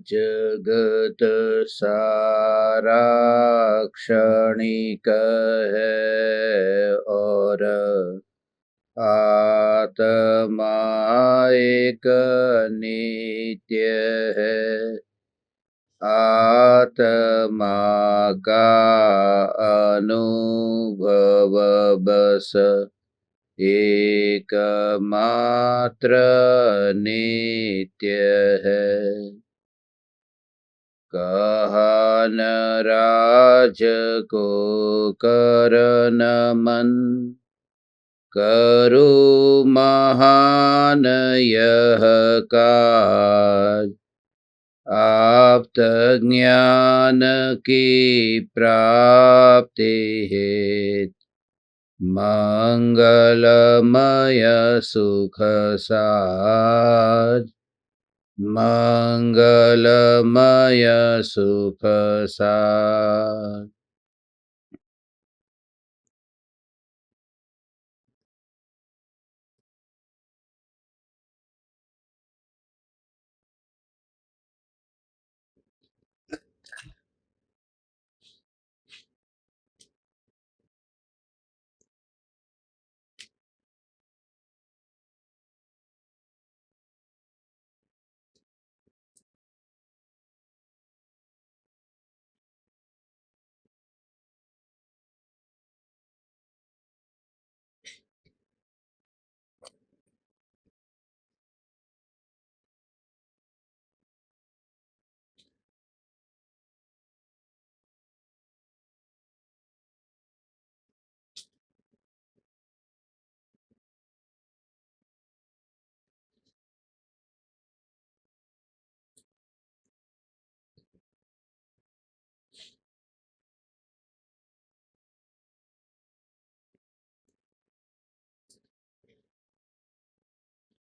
जगत सारा क्षणिक है और आत्मा एक नित्य है। आत्मा का अनुभव बस एकमात्र नित्य है। कहन राज को करन मन, करो महान यह काज। आप्त ज्ञान की प्राप्ति हेत, मंगलमय सुख साज। मंगलमय सुख साज।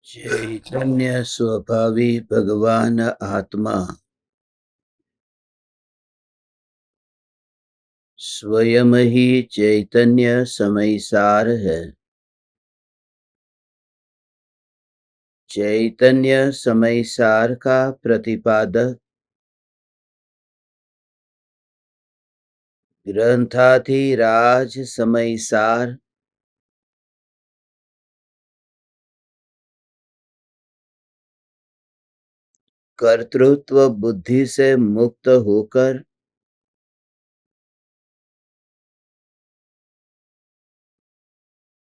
चैतन्य स्वभावी भगवान आत्मा स्वयं ही चैतन्य समयसार है। चैतन्य समयसार का प्रतिपादक ग्रंथाधिराज समयसार कर्तृत्व बुद्धि से मुक्त होकर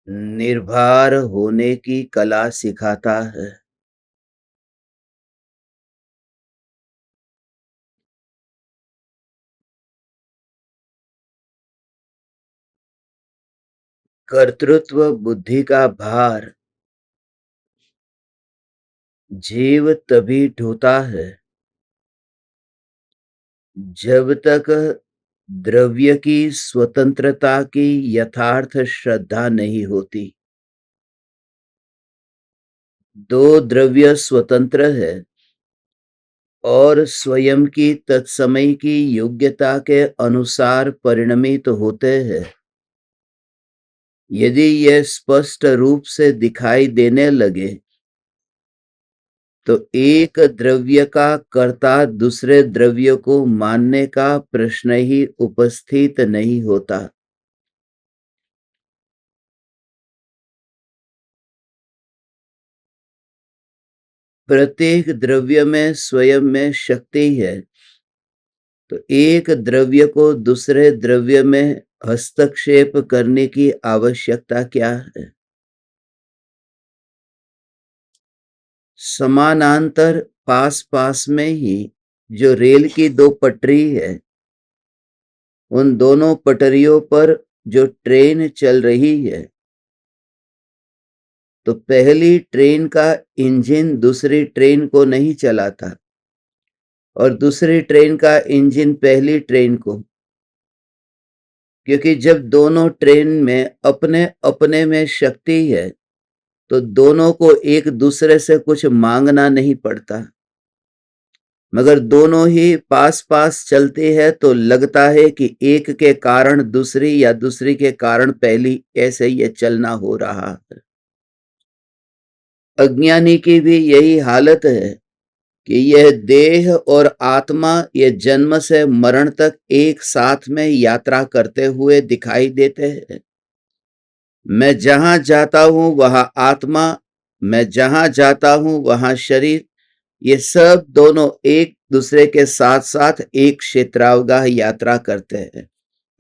निर्भर होने की कला सिखाता है। कर्तृत्व बुद्धि का भार जीव तभी ढोता है जब तक द्रव्य की स्वतंत्रता की यथार्थ श्रद्धा नहीं होती। दो द्रव्य स्वतंत्र है और स्वयं की तत्समय की योग्यता के अनुसार परिणमित होते हैं। यदि यह स्पष्ट रूप से दिखाई देने लगे तो एक द्रव्य का कर्ता दूसरे द्रव्य को मानने का प्रश्न ही उपस्थित नहीं होता। प्रत्येक द्रव्य में स्वयं में शक्ति है, तो एक द्रव्य को दूसरे द्रव्य में हस्तक्षेप करने की आवश्यकता क्या है? समानांतर पास पास में ही जो रेल की दो पटरी है, उन दोनों पटरियों पर जो ट्रेन चल रही है, तो पहली ट्रेन का इंजन दूसरी ट्रेन को नहीं चलाता और दूसरी ट्रेन का इंजन पहली ट्रेन को, क्योंकि जब दोनों ट्रेन में अपने अपने में शक्ति है तो दोनों को एक दूसरे से कुछ मांगना नहीं पड़ता। मगर दोनों ही पास पास चलती है तो लगता है कि एक के कारण दूसरी या दूसरी के कारण पहली, ऐसे ये चलना हो रहा है। अज्ञानी की भी यही हालत है कि यह देह और आत्मा ये जन्म से मरण तक एक साथ में यात्रा करते हुए दिखाई देते हैं। मैं जहां जाता हूं वहां आत्मा, मैं जहां जाता हूं वहां शरीर, ये सब दोनों एक दूसरे के साथ साथ एक क्षेत्रावगाह यात्रा करते हैं।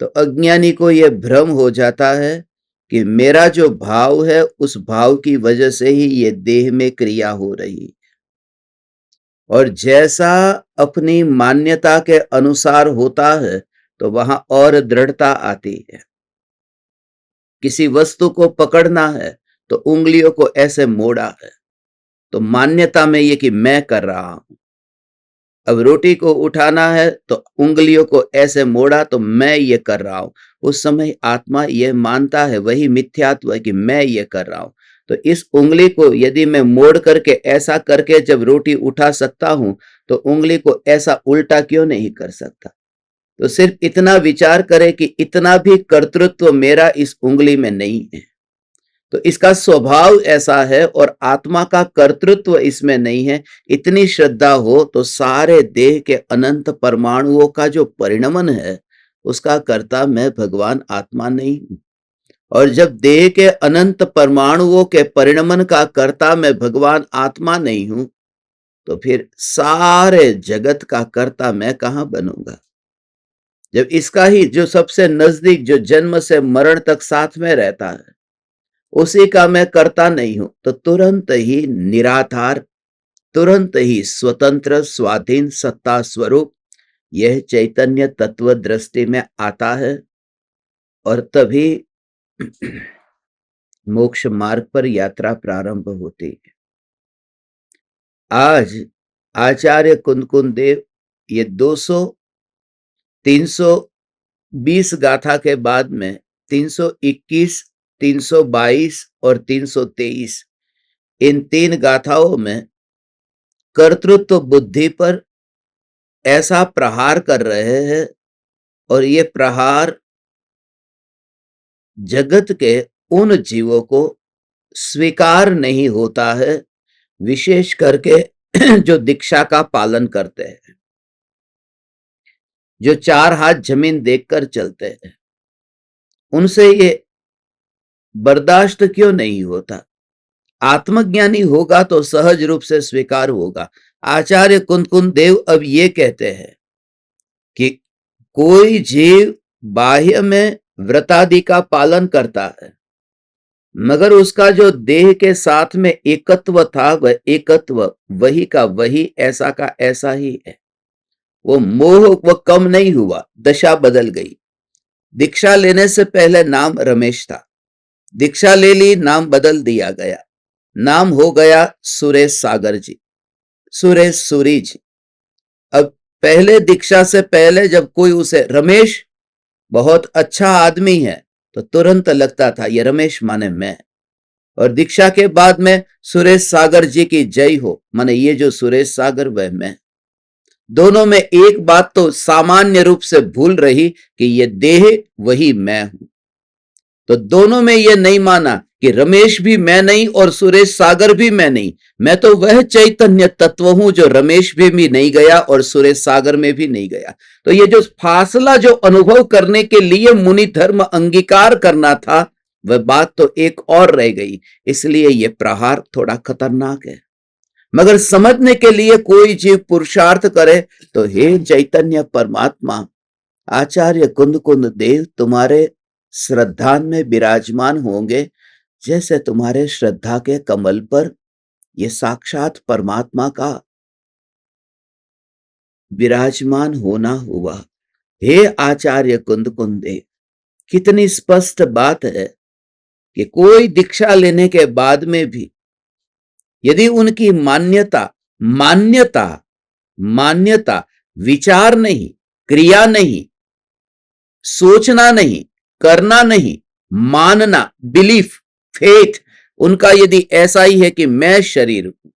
तो अज्ञानी को यह भ्रम हो जाता है कि मेरा जो भाव है उस भाव की वजह से ही ये देह में क्रिया हो रही है। और जैसा अपनी मान्यता के अनुसार होता है तो वहां और दृढ़ता आती है। किसी वस्तु को पकड़ना है तो उंगलियों को ऐसे मोड़ा है, तो मान्यता में ये कि मैं कर रहा हूं। अब रोटी को उठाना है तो उंगलियों को ऐसे मोड़ा तो मैं ये कर रहा हूं। उस समय आत्मा ये मानता है, वही मिथ्यात्व है कि मैं ये कर रहा हूं। तो इस उंगली को यदि मैं मोड़ करके ऐसा करके जब रोटी उठा सकता हूं तो उंगली को ऐसा उल्टा क्यों नहीं कर सकता। तो सिर्फ इतना विचार करें कि इतना भी कर्तृत्व मेरा इस उंगली में नहीं है। तो इसका स्वभाव ऐसा है और आत्मा का कर्तृत्व इसमें नहीं है। इतनी श्रद्धा हो तो सारे देह के अनंत परमाणुओं का जो परिणमन है उसका कर्ता मैं भगवान आत्मा नहीं हूं। और जब देह के अनंत परमाणुओं के परिणमन का कर्ता मैं भगवान आत्मा नहीं हूं तो फिर सारे जगत का कर्ता मैं कहां बनूंगा। जब इसका ही जो सबसे नजदीक, जो जन्म से मरण तक साथ में रहता है, उसी का मैं करता नहीं हूं तो तुरंत ही निराधार, तुरंत ही स्वतंत्र स्वाधीन सत्ता स्वरूप यह चैतन्य तत्व दृष्टि में आता है और तभी मोक्ष मार्ग पर यात्रा प्रारंभ होती है। आज आचार्य कुंदकुंद देव ये 200 320 गाथा के बाद में 321, 322 और 323 इन 3 गाथाओं में कर्तृत्व बुद्धि पर ऐसा प्रहार कर रहे हैं और ये प्रहार जगत के उन जीवों को स्वीकार नहीं होता है, विशेष करके जो दीक्षा का पालन करते हैं, जो 4 हाथ जमीन देखकर चलते हैं, उनसे ये बर्दाश्त क्यों नहीं होता। आत्मज्ञानी होगा तो सहज रूप से स्वीकार होगा। आचार्य कुंदकुंद देव अब ये कहते हैं कि कोई जीव बाह्य में व्रतादि का पालन करता है, मगर उसका जो देह के साथ में एकत्व था वह एकत्व वही का वही, ऐसा का ऐसा ही है। वो मोह वो कम नहीं हुआ, दशा बदल गई। दीक्षा लेने से पहले नाम रमेश था, दीक्षा ले ली, नाम बदल दिया गया, नाम हो गया सुरेश सागर जी, सुरेश सूरी जी। अब पहले दीक्षा से पहले जब कोई उसे रमेश बहुत अच्छा आदमी है तो तुरंत लगता था ये रमेश माने मैं। और दीक्षा के बाद में सुरेश सागर जी की जय हो, माने ये जो सुरेश सागर वह मैं। दोनों में एक बात तो सामान्य रूप से भूल रही कि ये देह वही मैं हूं। तो दोनों में ये नहीं माना कि रमेश भी मैं नहीं और सुरेश सागर भी मैं नहीं, मैं तो वह चैतन्य तत्व हूं जो रमेश भी नहीं गया और सुरेश सागर में भी नहीं गया। तो ये जो फासला जो अनुभव करने के लिए मुनि धर्म अंगीकार करना था वह बात तो एक और रह गई। इसलिए ये प्रहार थोड़ा खतरनाक है, मगर समझने के लिए कोई जीव पुरुषार्थ करे तो हे चैतन्य परमात्मा, आचार्य कुंदकुंद देव तुम्हारे श्रद्धा में विराजमान होंगे जैसे तुम्हारे श्रद्धा के कमल पर ये साक्षात परमात्मा का विराजमान होना हुआ। हे आचार्य कुंदकुंद देव, कितनी स्पष्ट बात है कि कोई दीक्षा लेने के बाद में भी यदि उनकी मान्यता मान्यता मान्यता विचार नहीं, क्रिया नहीं, सोचना नहीं, करना नहीं, मानना, बिलीफ, फेथ, उनका यदि ऐसा ही है कि मैं शरीर हूं,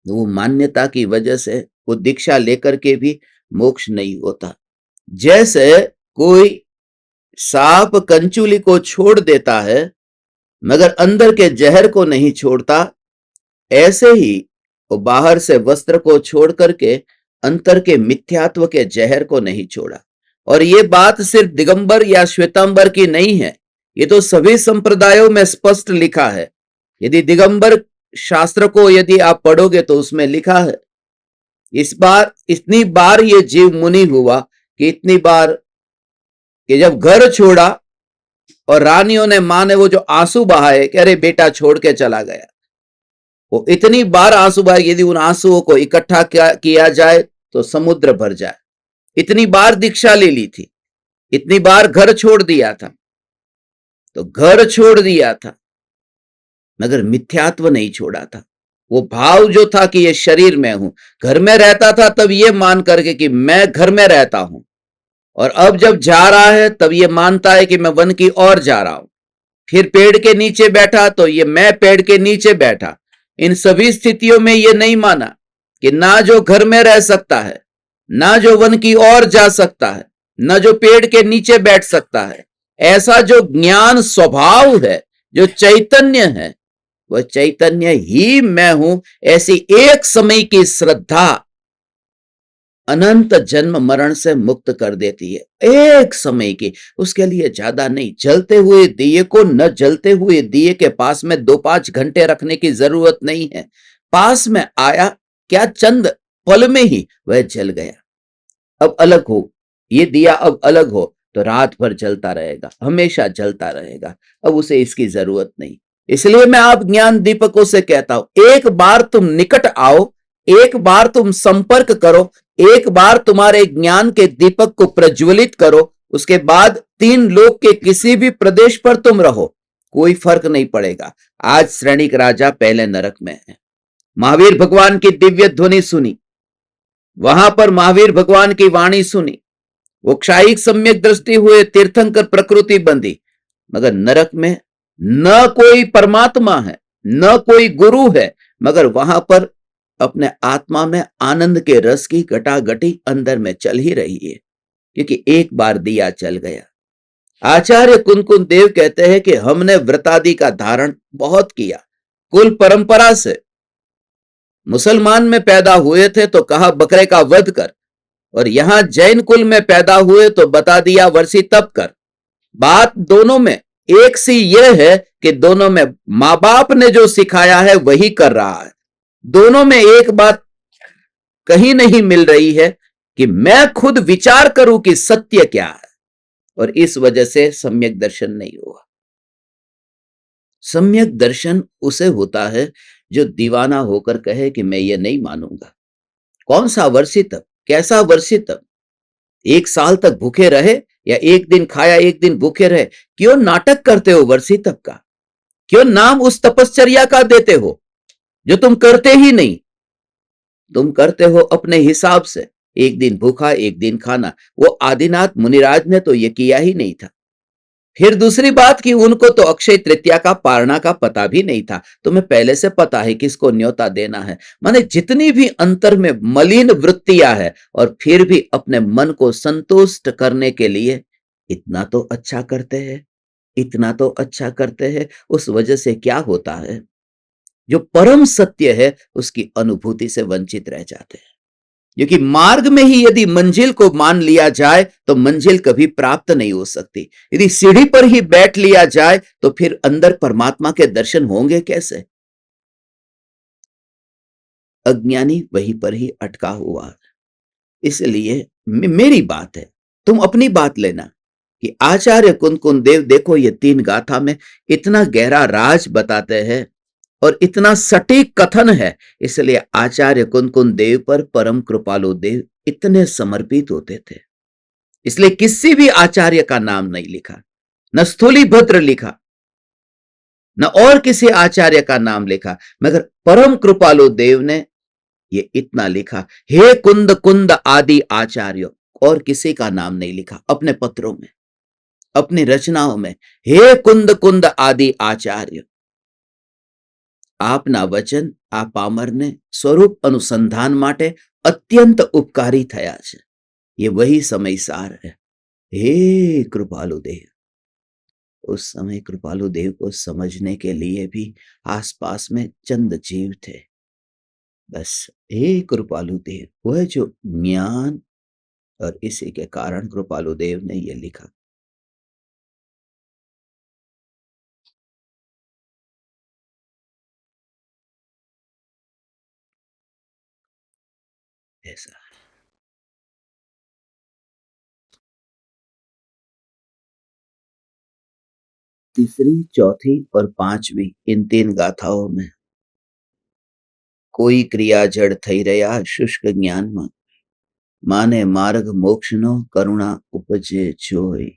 वो मान्यता की वजह से वो दीक्षा लेकर के भी मोक्ष नहीं होता। जैसे कोई सांप कंचुली को छोड़ देता है मगर अंदर के जहर को नहीं छोड़ता, ऐसे ही वो बाहर से वस्त्र को छोड़ करके अंतर के मिथ्यात्व के जहर को नहीं छोड़ा। और ये बात सिर्फ दिगंबर या श्वेतांबर की नहीं है, ये तो सभी संप्रदायों में स्पष्ट लिखा है। यदि दिगंबर शास्त्र को यदि आप पढ़ोगे तो उसमें लिखा है, इस बार इतनी बार ये जीव मुनि हुआ कि इतनी बार कि जब घर छोड़ा और रानियों ने मां ने वो जो आंसू बहाए कि अरे बेटा छोड़ के चला गया, वो इतनी बार आंसू बहाए, यदि उन आंसुओं को इकट्ठा किया जाए तो समुद्र भर जाए। इतनी बार दीक्षा ले ली थी, इतनी बार घर छोड़ दिया था, तो घर छोड़ दिया था मगर मिथ्यात्व नहीं छोड़ा था। वो भाव जो था कि ये शरीर में हूं, घर में रहता था तब ये मान करके कि मैं घर में रहता हूं, और अब जब जा रहा है तब ये मानता है कि मैं वन की ओर जा रहा हूं। फिर पेड़ के नीचे बैठा तो ये मैं पेड़ के नीचे बैठा। इन सभी स्थितियों में ये नहीं माना कि ना जो घर में रह सकता है, ना जो वन की ओर जा सकता है, ना जो पेड़ के नीचे बैठ सकता है। ऐसा जो ज्ञान स्वभाव है, जो चैतन्य है, वह चैतन्य ही मैं हूं। ऐसी एक समय की श्रद्धा अनंत जन्म मरण से मुक्त कर देती है। एक समय की, उसके लिए ज्यादा नहीं। जलते हुए दिए को न जलते हुए दिए के पास में 2-5 घंटे रखने की जरूरत नहीं है। पास में आया, क्या चंद पल में ही वह जल गया। अब अलग हो, ये दिया अब अलग हो तो रात भर जलता रहेगा, हमेशा जलता रहेगा। अब उसे इसकी जरूरत नहीं। इसलिए मैं आप ज्ञान दीपकों से कहता हूं, एक बार तुम निकट आओ, एक बार तुम संपर्क करो, एक बार तुम्हारे ज्ञान के दीपक को प्रज्वलित करो, उसके बाद 3 लोक के किसी भी प्रदेश पर तुम रहो, कोई फर्क नहीं पड़ेगा। आज श्रेणिक राजा पहले नरक में है। महावीर भगवान की दिव्य ध्वनि सुनी, वहां पर महावीर भगवान की वाणी सुनी, वो क्षायिक सम्यक दृष्टि हुए तीर्थंकर प्रकृति बंधी, मगर नरक में न कोई परमात्मा है, न कोई गुरु है, मगर वहां पर अपने आत्मा में आनंद के रस की गटागटी अंदर में चल ही रही है, क्योंकि एक बार दिया चल गया। आचार्य कुनकुन देव कहते हैं कि हमने व्रतादि का धारण बहुत किया, कुल परंपरा से। मुसलमान में पैदा हुए थे तो कहा बकरे का वध कर, और यहां जैन कुल में पैदा हुए तो बता दिया वर्षी तप कर। बात दोनों में एक सी यह है कि दोनों में मां बाप ने जो सिखाया है वही कर रहा है। दोनों में एक बात कहीं नहीं मिल रही है कि मैं खुद विचार करूं कि सत्य क्या है, और इस वजह से सम्यक दर्शन नहीं हुआ। सम्यक दर्शन उसे होता है जो दीवाना होकर कहे कि मैं ये नहीं मानूंगा। कौन सा वर्षी तप, कैसा वर्षी तप? 1 साल तक भूखे रहे या एक दिन खाया एक दिन भूखे रहे? क्यों नाटक करते हो वर्षी तप का? क्यों नाम उस तपश्चर्या का देते हो जो तुम करते ही नहीं? तुम करते हो अपने हिसाब से, एक दिन भूखा एक दिन खाना। वो आदिनाथ मुनिराज ने तो ये किया ही नहीं था। फिर दूसरी बात कि उनको तो अक्षय तृतीया का पारणा का पता भी नहीं था। तुम्हें पहले से पता है किसको न्योता देना है। माने जितनी भी अंतर में मलिन वृत्तियां है, और फिर भी अपने मन को संतुष्ट करने के लिए इतना तो अच्छा करते हैं, इतना तो अच्छा करते हैं। उस वजह से क्या होता है, जो परम सत्य है उसकी अनुभूति से वंचित रह जाते हैं। क्योंकि मार्ग में ही यदि मंजिल को मान लिया जाए तो मंजिल कभी प्राप्त नहीं हो सकती। यदि सीढ़ी पर ही बैठ लिया जाए तो फिर अंदर परमात्मा के दर्शन होंगे कैसे? अज्ञानी वहीं पर ही अटका हुआ है। इसलिए मेरी बात है, तुम अपनी बात लेना कि आचार्य कुनकुन देव देखो ये 3 गाथा में इतना गहरा राज बताते हैं और इतना सटीक कथन है। इसलिए आचार्य कुनकुन देव पर परम कृपालु देव इतने समर्पित होते थे। इसलिए किसी भी आचार्य का नाम नहीं लिखा, न स्थूलीभद्र लिखा, न और किसी आचार्य का नाम लिखा, मगर परम कृपालु देव ने ये इतना लिखा, हे कुंद कुंद आदि आचार्य। और किसी का नाम नहीं लिखा अपने पत्रों में, अपनी रचनाओं में, हे कुंद कुंद आदि आचार्य। આપના વચન આ પામરને સ્વરૂપ અનુસંધાન માટે અત્યંત ઉપકારી થયા છે. ये वही समय सार है. हे कृपालु देव. उस समय कृपालु देव को समझने के लिए भी आसपास में चंद जीव थे. बस हे कृपालु देव, वह जो ज्ञान, और इसी के कारण कृपालु देव ने ये लिखा. ऐसा तीसरी, चौथी और पांचवी इन 3 गाथाओं में कोई क्रिया जड़ થઈ રહ્યા શુષ્ક જ્ઞાનમાં, માને માર્ગ મોક્ષનો કરુણા ઉપજે જોઈ.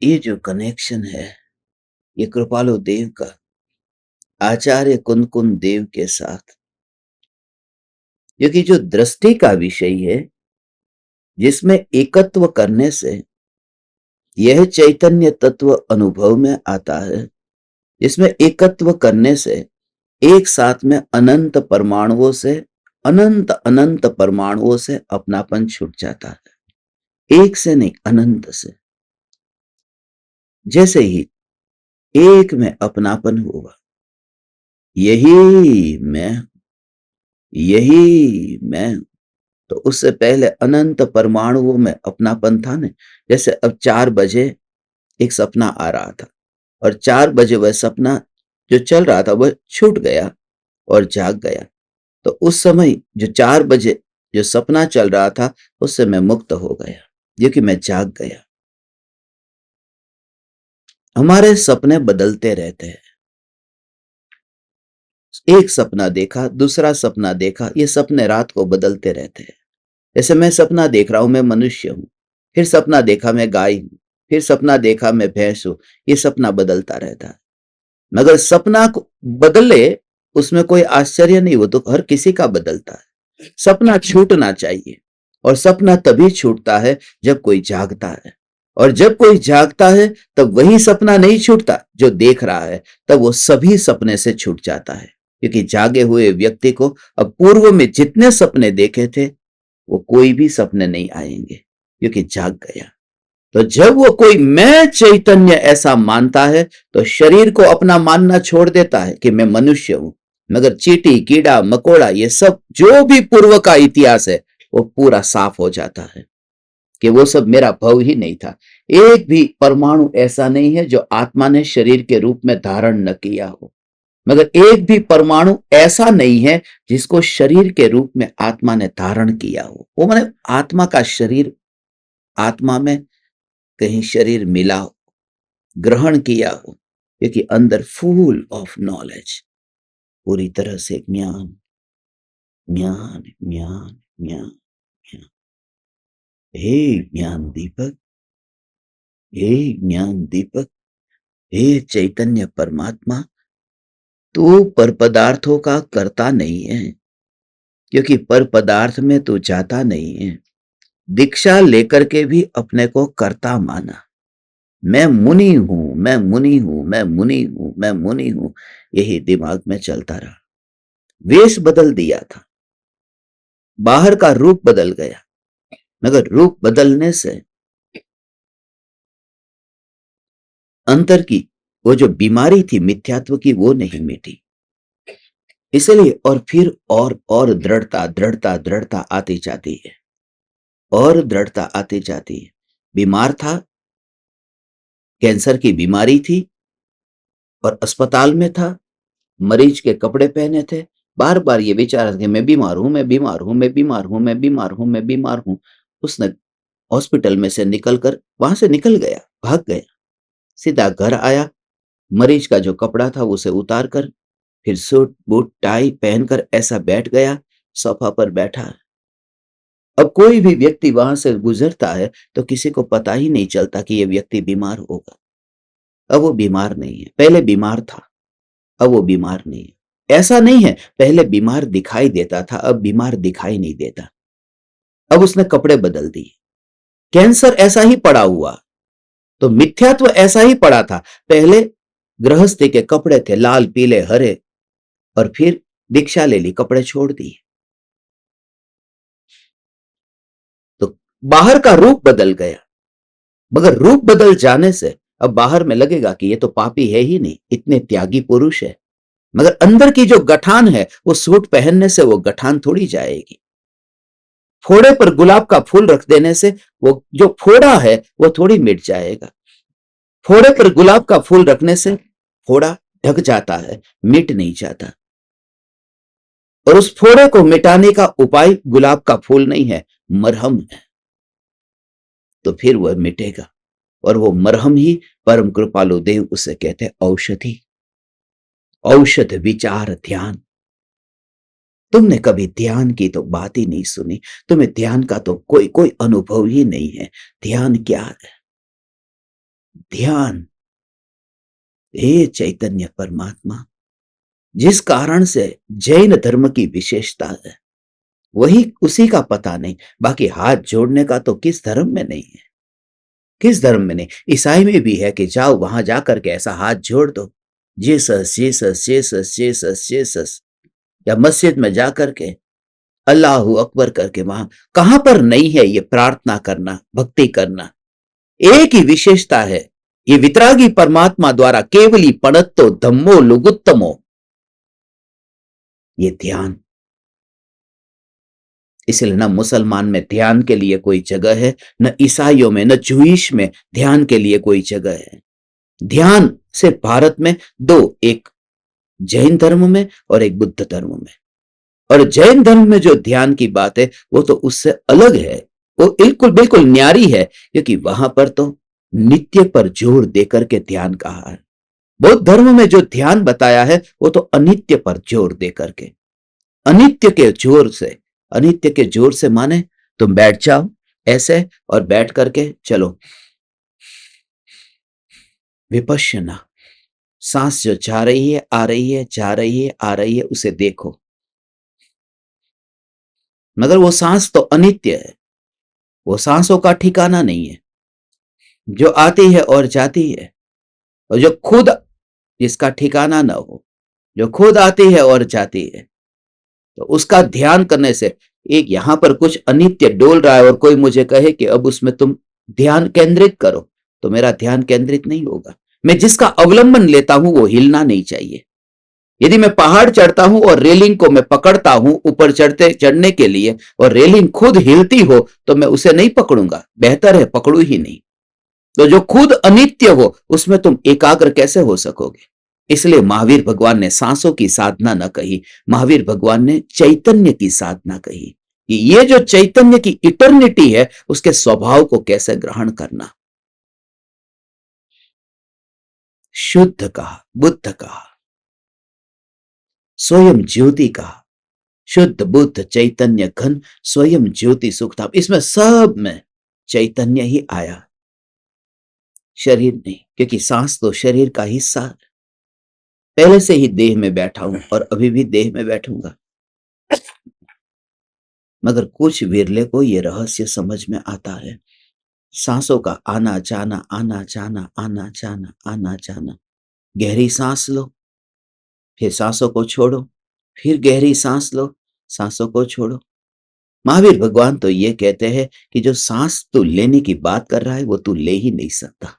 ये जो कनेक्शन है, ये कृपालु देव का आचार्य कुंदकुंद देव के साथ, क्योंकि जो दृष्टि का विषय है जिसमें एकत्व करने से यह चैतन्य तत्व अनुभव में आता है, जिसमें एकत्व करने से एक साथ में अनंत परमाणुओं से, अनंत अनंत परमाणुओं से अपनापन छूट जाता है. एक से नहीं, अनंत से. जैसे ही एक में अपनापन होगा, यही मैं, यही मैं, तो उससे पहले अनंत परमाणुओं में अपनापन था ना. जैसे अब 4 बजे एक सपना आ रहा था और 4 बजे वह सपना जो चल रहा था वह छूट गया और जाग गया. तो उस समय जो 4 बजे जो सपना चल रहा था उससे मैं मुक्त हो गया, क्योंकि मैं जाग गया. हमारे सपने बदलते रहते हैं. एक सपना देखा, दूसरा सपना देखा, ये सपने रात को बदलते रहते हैं. जैसे मैं सपना देख रहा हूं मैं मनुष्य हूं, फिर सपना देखा मैं गाय हूं, फिर सपना देखा मैं भैंस हूं. ये सपना बदलता रहता है. मगर सपना को बदले उसमें कोई आश्चर्य नहीं, वो तो हर किसी का बदलता है. सपना छूटना चाहिए, और सपना तभी छूटता है जब कोई जागता है. और जब कोई जागता है तब वही सपना नहीं छूटता जो देख रहा है, तब वो सभी सपने से छूट जाता है. क्योंकि जागे हुए व्यक्ति को अब पूर्व में जितने सपने देखे थे वो कोई भी सपने नहीं आएंगे, क्योंकि जाग गया. तो जब वो कोई मैं चैतन्य ऐसा मानता है तो शरीर को अपना मानना छोड़ देता है कि मैं मनुष्य हूं. मगर चींटी, कीड़ा, मकोड़ा, ये सब जो भी पूर्व का इतिहास है वो पूरा साफ हो जाता है कि वो सब मेरा भव ही नहीं था. एक भी परमाणु ऐसा नहीं है जो आत्मा ने शरीर के रूप में धारण न किया हो. मगर एक भी परमाणु ऐसा नहीं है जिसको शरीर के रूप में आत्मा ने धारण किया हो. वो माने आत्मा का शरीर, आत्मा में कहीं शरीर मिला हो, ग्रहण किया हो, क्योंकि अंदर फुल ऑफ नॉलेज, पूरी तरह से ज्ञान ज्ञान ज्ञान ज्ञान ज्ञान. हे ज्ञान दीपक, हे ज्ञान दीपक, हे चैतन्य परमात्मा, तू पर पदार्थों का करता नहीं है, क्योंकि पर पदार्थ में तू जाता नहीं है. दीक्षा लेकर के भी अपने को करता माना. मैं मुनि हूं, मैं मुनि हूं, मैं मुनि हूं, मैं मुनि हूं, यही दिमाग में चलता रहा. वेश बदल दिया था, बाहर का रूप बदल गया, मगर रूप बदलने से अंतर की वो जो बीमारी थी मिथ्यात्व की वो नहीं मिटी. इसलिए और फिर और दृढ़ता दृढ़ता दृढ़ता आती जाती है, और दृढ़ता आती जाती है. बीमार था, कैंसर की बीमारी थी और अस्पताल में था, मरीज के कपड़े पहने थे, बार बार ये विचार कि मैं बीमार हूं, मैं बीमार हूं, मैं बीमार हूं, मैं बीमार हूं, मैं बीमार हूं. उसने हॉस्पिटल में से निकलकर वहां से निकल गया, भाग गया, सीधा घर आया. मरीज का जो कपड़ा था उसे उतार कर फिर सूट बूट टाई पहनकर ऐसा बैठ गया, सोफा पर बैठा है. अब कोई भी व्यक्ति वहां से गुजरता है तो किसी को पता ही नहीं चलता कि यह व्यक्ति बीमार होगा. अब वो बीमार नहीं है, पहले बीमार था, अब वो बीमार नहीं है. ऐसा नहीं है पहले बीमार दिखाई देता था, अब बीमार दिखाई नहीं देता, अब उसने कपड़े बदल दिए। कैंसर ऐसा ही पड़ा हुआ, तो मिथ्यात्व ऐसा ही पड़ा था। पहले गृहस्थी के कपड़े थे लाल पीले हरे, और फिर दीक्षा ले ली, कपड़े छोड़ दिए, तो बाहर का रूप बदल गया। मगर रूप बदल जाने से अब बाहर में लगेगा कि ये तो पापी है ही नहीं, इतने त्यागी पुरुष है, मगर अंदर की जो गठान है वो सूट पहनने से वो गठान थोड़ी जाएगी। फोड़े पर गुलाब का फूल रख देने से वो जो फोड़ा है वो थोड़ी मिट जाएगा। फोड़े पर गुलाब का फूल रखने से फोड़ा ढक जाता है, मिट नहीं जाता। और उस फोड़े को मिटाने का उपाय गुलाब का फूल नहीं है, मरहम है, तो फिर वह मिटेगा। और वो मरहम ही परम कृपालु देव उसे कहते हैं औषधि, औषध विचार ध्यान। तुमने कभी ध्यान की तो बात ही नहीं सुनी, तुम्हें ध्यान का तो कोई कोई अनुभव ही नहीं है। ध्यान क्या है? ध्यान हे चैतन्य परमात्मा, जिस कारण से जैन धर्म की विशेषता है वही उसी का पता नहीं। बाकी हाथ जोड़ने का तो किस धर्म में नहीं है, किस धर्म में नहीं। ईसाई में भी है कि जाओ वहां जाकर के ऐसा हाथ जोड़ दो, Jesus Jesus Jesus Jesus Jesus, या मस्जिद में जाकर के अल्लाह अकबर करके। वहां कहां पर नहीं है ये प्रार्थना करना, भक्ति करना? एक ही विशेषता है, ये वितरागी परमात्मा द्वारा केवली पणत्तो धम्मो लुगुत्तमो, ये ध्यान। इसलिए न मुसलमान में ध्यान के लिए कोई जगह है, न ईसाइयों में, न जूइश में ध्यान के लिए कोई जगह है। ध्यान सिर्फ भारत में दो, एक जैन धर्म में और एक बुद्ध धर्म में। और जैन धर्म में जो ध्यान की बात है वो तो उससे अलग है, वो बिल्कुल बिल्कुल न्यारी है, क्योंकि वहां पर तो नित्य पर जोर देकर के ध्यान कहा है। बौद्ध धर्म में जो ध्यान बताया है वो तो अनित्य पर जोर देकर के, अनित्य के जोर से। अनित्य के जोर से माने तुम बैठ जाओ ऐसे और बैठ करके चलो विपश्यना, सांस जो जा रही है आ रही है, जा रही है आ रही है, उसे देखो। मगर वो सांस तो अनित्य है, वो सांसों का ठिकाना नहीं है, जो आती है और जाती है। और जो खुद, जिसका ठिकाना ना हो, जो खुद आती है और जाती है, तो उसका ध्यान करने से, एक यहां पर कुछ अनित्य डोल रहा है और कोई मुझे कहे कि अब उसमें तुम ध्यान केंद्रित करो, तो मेरा ध्यान केंद्रित नहीं होगा। मैं जिसका अवलंबन लेता हूं वो हिलना नहीं चाहिए। यदि मैं पहाड़ चढ़ता हूं और रेलिंग को मैं पकड़ता हूं ऊपर चढ़ने के लिए, और रेलिंग खुद हिलती हो, तो मैं उसे नहीं पकड़ूंगा, बेहतर है पकड़ू ही नहीं। तो जो खुद अनित्य हो उसमें तुम एकाग्र कैसे हो सकोगे? इसलिए महावीर भगवान ने सांसों की साधना न कही, महावीर भगवान ने चैतन्य की साधना कही कि ये जो चैतन्य की इटर्निटी है उसके स्वभाव को कैसे ग्रहण करना। शुद्ध कहा, बुद्ध कहा, स्वयं ज्योति कहा, शुद्ध बुद्ध चैतन्य घन स्वयं ज्योति सुखधाम। इसमें सब में चैतन्य ही आया, शरीर नहीं, क्योंकि सांस तो शरीर का हिस्सा है। पहले से ही देह में बैठा हूं और अभी भी देह में बैठूंगा। मगर कुछ विरले को यह रहस्य समझ में आता है, सांसों का आना जाना, आना जाना, आना जाना, आना जाना। गहरी सांस लो, फिर सांसों को छोड़ो, फिर गहरी सांस लो, सांसों को छोड़ो। महावीर भगवान तो ये कहते हैं कि जो सांस तू लेने की बात कर रहा है वो तू ले ही नहीं सकता,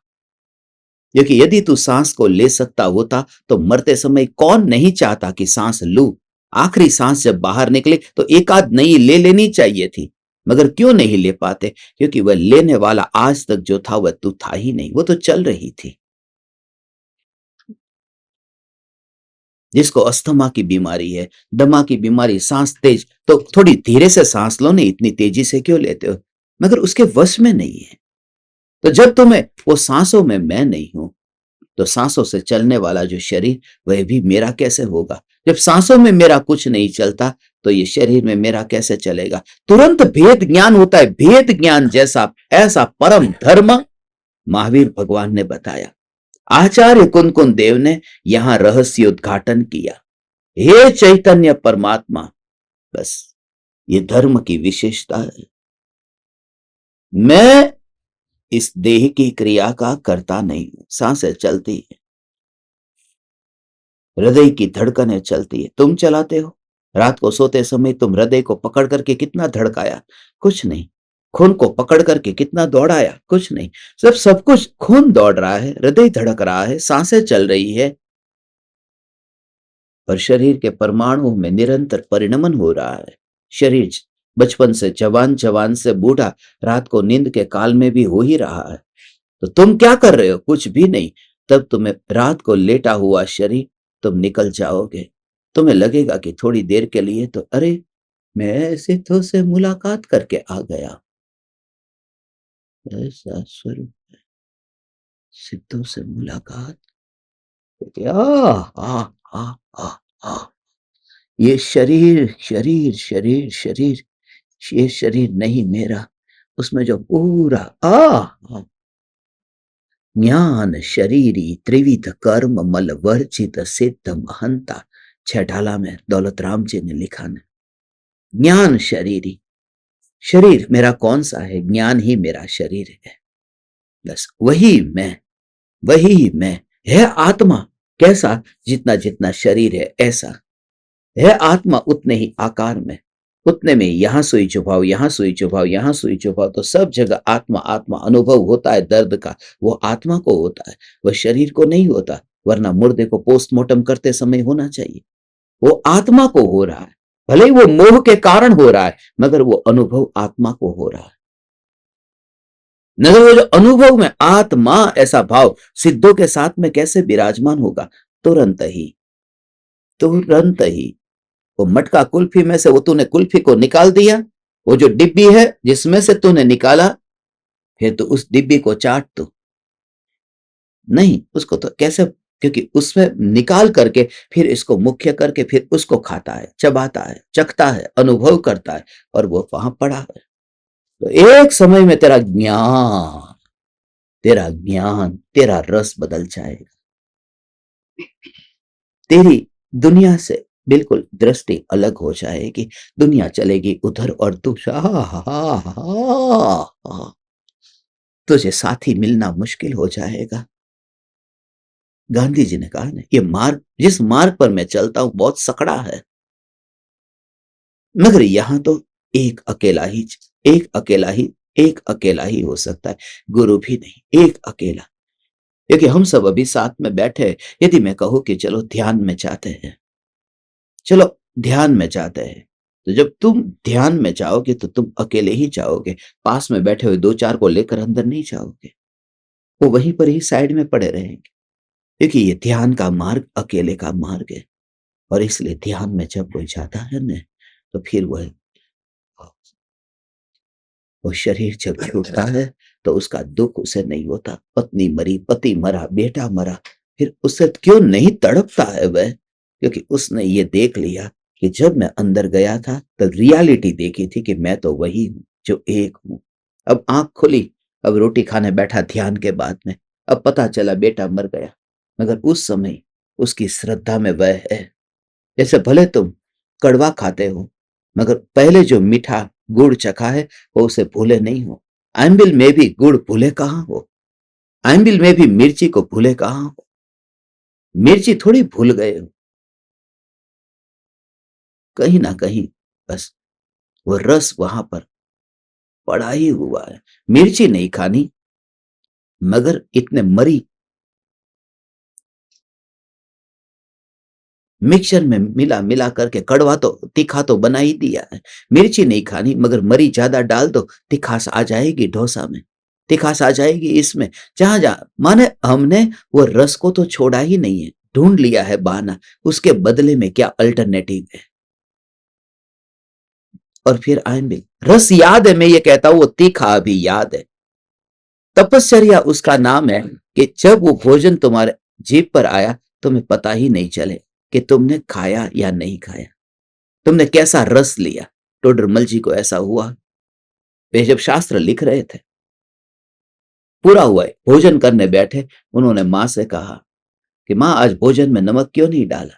क्योंकि यदि तू सांस को ले सकता होता तो मरते समय कौन नहीं चाहता कि सांस लूं। आखिरी सांस जब बाहर निकले तो एक आध नई ले लेनी चाहिए थी, मगर क्यों नहीं ले पाते? क्योंकि वह लेने वाला आज तक जो था वह तू था ही नहीं, वो तो चल रही थी। जिसको अस्थमा की बीमारी है, दमा की बीमारी, सांस तेज, तो थोड़ी धीरे से सांस लो, नहीं इतनी तेजी से क्यों लेते हो? मगर उसके वश में नहीं है। तो जब तुम्हें वो सांसों में मैं नहीं हूं, तो सांसों से चलने वाला जो शरीर वह भी मेरा कैसे होगा? जब सांसों में मेरा कुछ नहीं चलता तो ये शरीर में मेरा कैसे चलेगा? तुरंत भेद ज्ञान होता है, भेद ज्ञान जैसा ऐसा परम धर्म महावीर भगवान ने बताया। आचार्य कुनकुन देव ने यहां रहस्य उद्घाटन किया। हे चैतन्य परमात्मा। बस ये धर्म की विशेषता है। मैं इस देह की क्रिया का करता नहीं हूं। सांसें चलती है, हृदय की धड़कनें चलती है, तुम चलाते हो। रात को सोते समय तुम हृदय को पकड़ करके कितना धड़काया? कुछ नहीं। खून को पकड़ करके कितना दौड़ाया? कुछ नहीं। सब कुछ, खून दौड़ रहा है, हृदय धड़क रहा है, सांसें चल रही है, और शरीर के परमाणु में निरंतर परिणमन हो रहा है। शरीर बचपन से जवान, जवान से बूढ़ा, रात को नींद के काल में भी हो ही रहा है। तो तुम क्या कर रहे हो? कुछ भी नहीं। तब तुम्हें रात को लेटा हुआ शरीर, तुम निकल जाओगे। तुम्हें लगेगा कि थोड़ी देर के लिए तो अरे, मैं सिद्धों से मुलाकात करके आ गया। ऐसा स्वरूप, सिद्धों से मुलाकात। आ, आ, आ, आ, आ, ये शरीर शरीर शरीर शरीर, ये शरीर नहीं मेरा। उसमें जो पूरा आ, ज्ञान शरीरी त्रिविध कर्म मल वर्जित सिद्ध महंता, छठाला में दौलत राम जी ने लिखा है। ज्ञान शरीरी, शरीर मेरा कौन सा है? ज्ञान ही मेरा शरीर है। बस वही मैं है आत्मा। कैसा? जितना जितना शरीर है ऐसा है आत्मा, उतने ही आकार में, उतने में यहां सुई चुभाओ, यहां सुई चुभाओ, यहां सुई चुभाओ, तो सब जगह आत्मा आत्मा अनुभव होता है। दर्द का वो आत्मा को होता है, वह शरीर को नहीं होता। वरना मुर्दे को पोस्टमार्टम करते समय होना चाहिए। वो आत्मा को हो रहा है, भले ही वो मोह के कारण हो रहा है, मगर वो अनुभव आत्मा को हो रहा है। नजर वो जो अनुभव में आत्मा, ऐसा भाव सिद्धों के साथ में कैसे विराजमान होगा? तुरंत ही, तुरंत ही वो मटका कुल्फी में से वो तूने कुल्फी को निकाल दिया, वो जो डिब्बी है जिसमें से तूने निकाला, फिर तो उस डिब्बी को चाट तू नहीं, उसको तो कैसे? क्योंकि उसमें निकाल करके फिर इसको मुख्य करके फिर उसको खाता है, चबाता है, चखता है, अनुभव करता है, और वो वहां पड़ा है। तो एक समय में तेरा रस बदल जाएगा। तेरी दुनिया से बिल्कुल दृष्टि अलग हो जाएगी। दुनिया चलेगी उधर और तू तुझे साथी मिलना मुश्किल हो जाएगा। गांधी जी ने कहा ना, ये मार्ग, जिस मार्ग पर मैं चलता हूं बहुत सकड़ा है, मगर यहां तो एक अकेला ही, एक अकेला ही, एक अकेला ही हो सकता है। गुरु भी नहीं, एक अकेला। क्योंकि हम सब अभी साथ में बैठे हैं। यदि मैं कहूं कि चलो ध्यान में जाते हैं, चलो ध्यान में जाते हैं, तो जब तुम ध्यान में जाओगे तो तुम अकेले ही जाओगे। पास में बैठे हुए दो चार को लेकर अंदर नहीं जाओगे, वो वहीं पर ही साइड में पड़े रहेंगे। क्योंकि ये ध्यान का मार्ग अकेले का मार्ग है। और इसलिए ध्यान में जब कोई जाता है ना, तो फिर वो शरीर जब छूटता है तो उसका दुख उसे नहीं होता। पत्नी मरी, पति मरा, बेटा मरा, फिर उससे क्यों नहीं तड़पता है वह? क्योंकि उसने ये देख लिया कि जब मैं अंदर गया था तब रियलिटी देखी थी कि मैं तो वही हूं जो एक हूं। अब आंख खुली, अब रोटी खाने बैठा ध्यान के बाद में, अब पता चला बेटा मर गया, मगर उस समय उसकी श्रद्धा में वह है। जैसे भले तुम कड़वा खाते हो, मगर पहले जो मीठा गुड़ चखा है वो उसे भूले नहीं हो। आइंबिल में भी गुड़ भूले कहां हो? आइंबिल में भी मिर्ची को भूले कहां हो? मिर्ची थोड़ी भूल गए हो, कहीं ना कहीं बस वो रस वहां पर पड़ा ही हुआ है। मिर्ची नहीं खानी, मगर इतने मरी मिक्सचर में मिला मिला करके कड़वा तो तीखा तो बना ही दिया है। मिर्ची नहीं खानी, मगर मरी ज्यादा डाल दो, तिखास आ जाएगी डोसा में, तिखास आ जाएगी इसमें। जहां जहां माने हमने वो रस को तो छोड़ा ही नहीं है, ढूंढ लिया है बहाना, उसके बदले में क्या अल्टरनेटिव है। और फिर आएंगे रस, याद है, मैं ये कहता हूं वो तीखा अभी याद है। तपस्या उसका नाम है कि जब वो भोजन तुम्हारे जीभ पर आया, तुम्हें पता ही नहीं चले कि तुमने खाया या नहीं खाया, तुमने कैसा रस लिया। टोडरमल जी को ऐसा हुआ। वे जब शास्त्र लिख रहे थे, पूरा हुआ है, भोजन करने बैठे, उन्होंने मां से कहा कि मां आज भोजन में नमक क्यों नहीं डाला?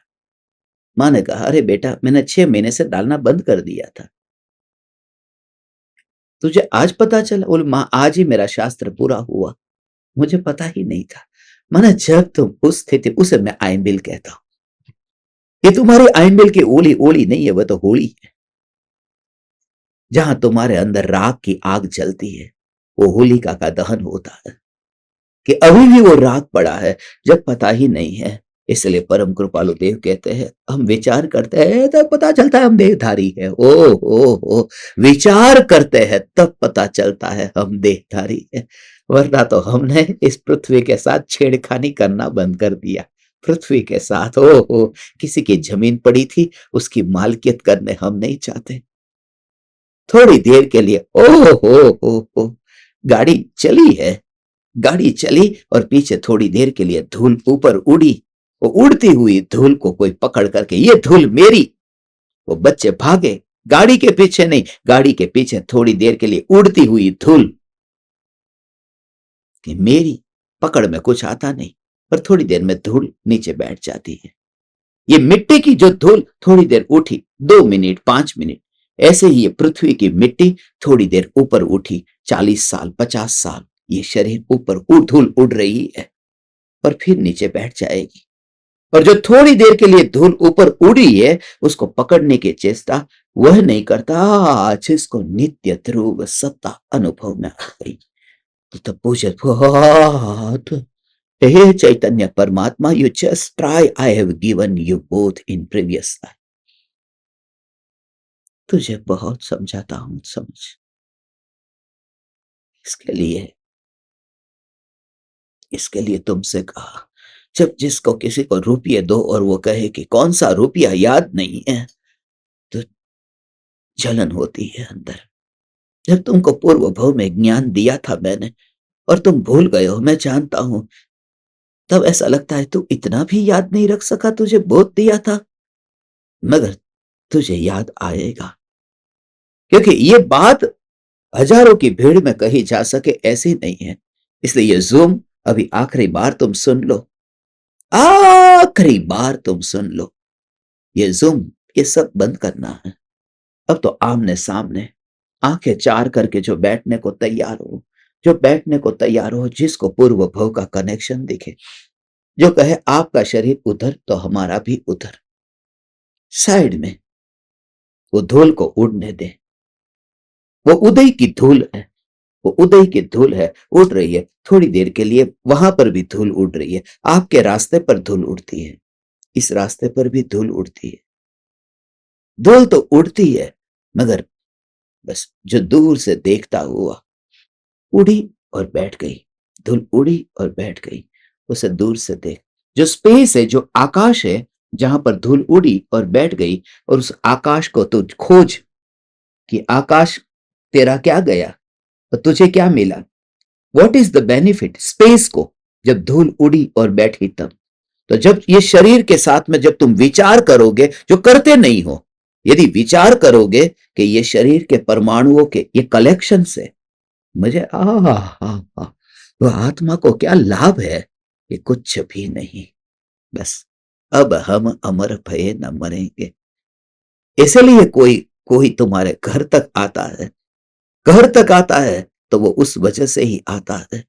माँ ने कहा, अरे बेटा, मैंने 6 महीने से डालना बंद कर दिया था, तुझे आज पता चला? बोले, माँ आज ही मेरा शास्त्र पूरा हुआ, मुझे पता ही नहीं था। माना जब तुम उस स्थिति, उसे मैं आइंबिल कहता हूं। ये तुम्हारी आइंबिल की ओली ओली नहीं है, वह तो होली है। जहां तुम्हारे अंदर राग की आग जलती है, वो होलिका का दहन होता है। कि अभी भी वो राग पड़ा है, जब पता ही नहीं है। इसलिए परम कृपालु देव कहते हैं, हम विचार करते हैं तब पता चलता है हम देहधारी है। ओ विचार करते हैं तब पता चलता है हम देहधारी है, वरना तो हमने इस पृथ्वी के साथ छेड़खानी करना बंद कर दिया। पृथ्वी के साथ ओ किसी की जमीन पड़ी थी, उसकी मालकियत करने हम नहीं चाहते। थोड़ी देर के लिए ओ गाड़ी चली है, गाड़ी चली और पीछे थोड़ी देर के लिए धूल ऊपर उड़ी। वो उड़ती हुई धूल को कोई पकड़ करके, ये धूल मेरी, वो बच्चे भागे, गाड़ी के पीछे नहीं, गाड़ी के पीछे थोड़ी देर के लिए उड़ती हुई धूल कि मेरी पकड़ में कुछ आता नहीं, पर थोड़ी देर में धूल नीचे बैठ जाती है। ये मिट्टी की जो धूल थोड़ी देर उठी, 2 मिनट 5 मिनट, ऐसे ही ये पृथ्वी की मिट्टी थोड़ी देर ऊपर उठी, 40 साल 50 साल ये शरीर ऊपर धूल उड़ रही है, पर फिर नीचे बैठ जाएगी। और जो थोड़ी देर के लिए धूल ऊपर उड़ी है, उसको पकड़ने की चेष्टा वह नहीं करता जिसको नित्य ध्रुव सत्ता अनुभव में आ गई। तो तब पूछे, बहुत हे चैतन्य परमात्मा, you just try, I have given you both in previous life. तुझे बहुत समझाता हूं, समझ। इसके लिए तुमसे कहा, जब जिसको किसी को रुपये दो और वो कहे कि कौन सा रुपया याद नहीं है, तो जलन होती है अंदर। जब तुमको पूर्व भव में ज्ञान दिया था मैंने और तुम भूल गए हो, मैं जानता हूं, तब ऐसा लगता है तू इतना भी याद नहीं रख सका, तुझे बोध दिया था। मगर तुझे याद आएगा, क्योंकि ये बात हजारों की भीड़ में कही जा सके ऐसी नहीं है। इसलिए ये जूम अभी आखिरी बार तुम सुन लो, आखिरी बार तुम सुन लो। ये जूम, ये सब बंद करना है। अब तो आमने सामने आंखें चार करके जो बैठने को तैयार हो, जो बैठने को तैयार हो, जिसको पूर्व भव का कनेक्शन दिखे, जो कहे आपका शरीर उधर तो हमारा भी उधर, साइड में वो धूल को उड़ने दे। वो उदय की धूल है, वो उदय की धूल है, उड़ रही है। थोड़ी देर के लिए वहां पर भी धूल उड़ रही है, आपके रास्ते पर धूल उड़ती है, इस रास्ते पर भी धूल उड़ती है। धूल तो उड़ती है, मगर बस जो दूर से देखता हुआ, उड़ी और बैठ गई, धूल उड़ी और बैठ गई, उसे दूर से देख। जो स्पेस है, जो आकाश है, जहां पर धूल उड़ी और बैठ गई, और उस आकाश को तू खोज कि आकाश तेरा क्या गया और तुझे क्या मिला। What is the benefit space को, जब धूल उड़ी और बैठी तब। तो जब ये शरीर के साथ में जब तुम विचार करोगे, जो करते नहीं हो, यदि विचार करोगे कि ये शरीर के परमाणुओं के ये कलेक्शन से मुझे वो आत्मा को क्या लाभ है, ये कुछ भी नहीं। बस अब हम अमर भये न मरेंगे। इसलिए कोई कोई तुम्हारे घर तक आता है, घर तक आता है तो वो उस वजह से ही आता है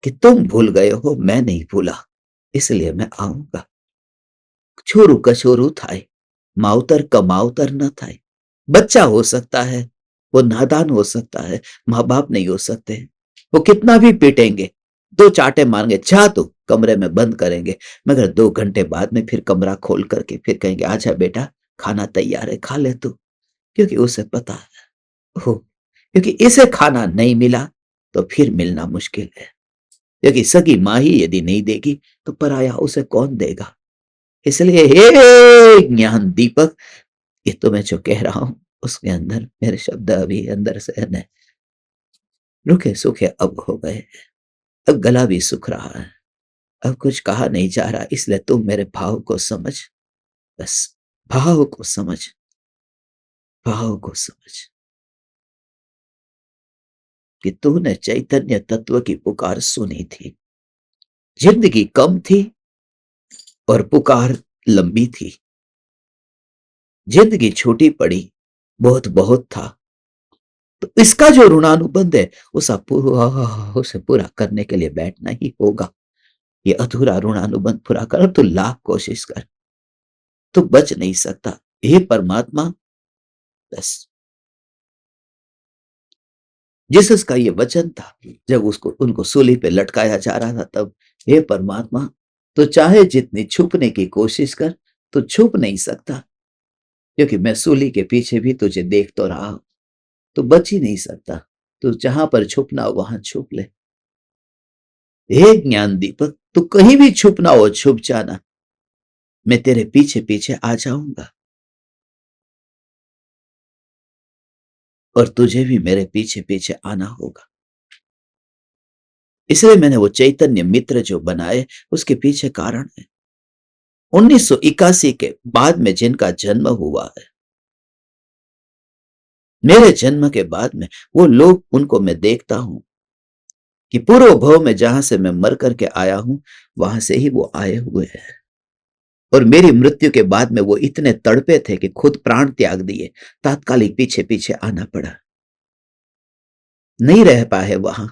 कि तुम भूल गए हो, मैं नहीं भूला, इसलिए मैं आऊंगा। छोरू कछोरू थाय, मावतर कमावतर न थाय। बच्चा हो सकता है, वो नादान हो सकता है, माँ बाप नहीं हो सकते। वो कितना भी पीटेंगे, 2 चाटे मारेंगे, जा तू, कमरे में बंद करेंगे, मगर 2 घंटे बाद में फिर कमरा खोल करके फिर कहेंगे, आजा बेटा, खाना तैयार है, खा ले तू। क्योंकि उसे पता है हो, क्योंकि इसे खाना नहीं मिला तो फिर मिलना मुश्किल है। क्योंकि सगी माँ ही यदि नहीं देगी तो पराया उसे कौन देगा। इसलिए हे ज्ञान दीपक, ये तो मैं जो कह रहा हूं उसके अंदर मेरे शब्द अभी अंदर से है, रुके सूखे अब हो गए, अब गला भी सूख रहा है, अब कुछ कहा नहीं जा रहा। इसलिए तुम मेरे भाव को समझ, बस भाव को समझ, भाव को समझ कि तूने चैतन्य तत्व की पुकार सुनी थी। जिंदगी कम थी और पुकार लंबी थी। जिंदगी छोटी पड़ी, बहुत बहुत था। तो इसका जो ऋणानुबंध है उसे पूरा करने के लिए बैठना ही होगा। ये अधूरा ऋणानुबंध पूरा कर, तो लाख कोशिश कर, तो बच नहीं सकता। हे परमात्मा, बस जीसस का ये वचन था जब उसको उनको सूली पे लटकाया जा रहा था तब, हे परमात्मा, तो चाहे जितनी छुपने की कोशिश कर, तो छुप नहीं सकता, क्योंकि मैं सूली के पीछे भी तुझे देख तो रहा हूं, तो बच ही नहीं सकता। तो जहां पर छुपना हो वहां छुप ले। हे ज्ञान दीपक, तू कहीं भी छुपना हो छुप जाना, मैं तेरे पीछे पीछे आ जाऊंगा, और तुझे भी मेरे पीछे पीछे आना होगा। इसलिए मैंने वो चैतन्य मित्र जो बनाए, उसके पीछे कारण है। 1981 के बाद में जिनका जन्म हुआ है, मेरे जन्म के बाद में, वो लोग, उनको मैं देखता हूं कि पूर्व भव में जहां से मैं मर करके आया हूं, वहां से ही वो आए हुए हैं। और मेरी मृत्यु के बाद में वो इतने तड़पे थे कि खुद प्राण त्याग दिए, तात्कालिक पीछे पीछे आना पड़ा, नहीं रह पाए वहां।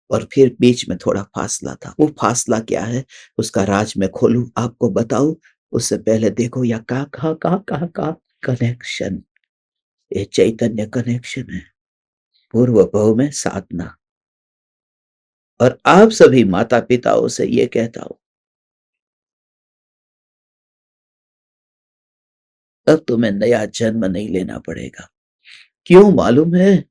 और फिर बीच में थोड़ा फासला था। वो फासला क्या है, उसका राज मैं खोलूं, आपको बताऊं, उससे पहले देखो या का कनेक्शन, ये चैतन्य कनेक्शन है पूर्व भव में साधना। और आप सभी माता पिताओं से ये कहता हूं, अब तुम्हें नया जन्म नहीं लेना पड़ेगा। क्यों मालूम है?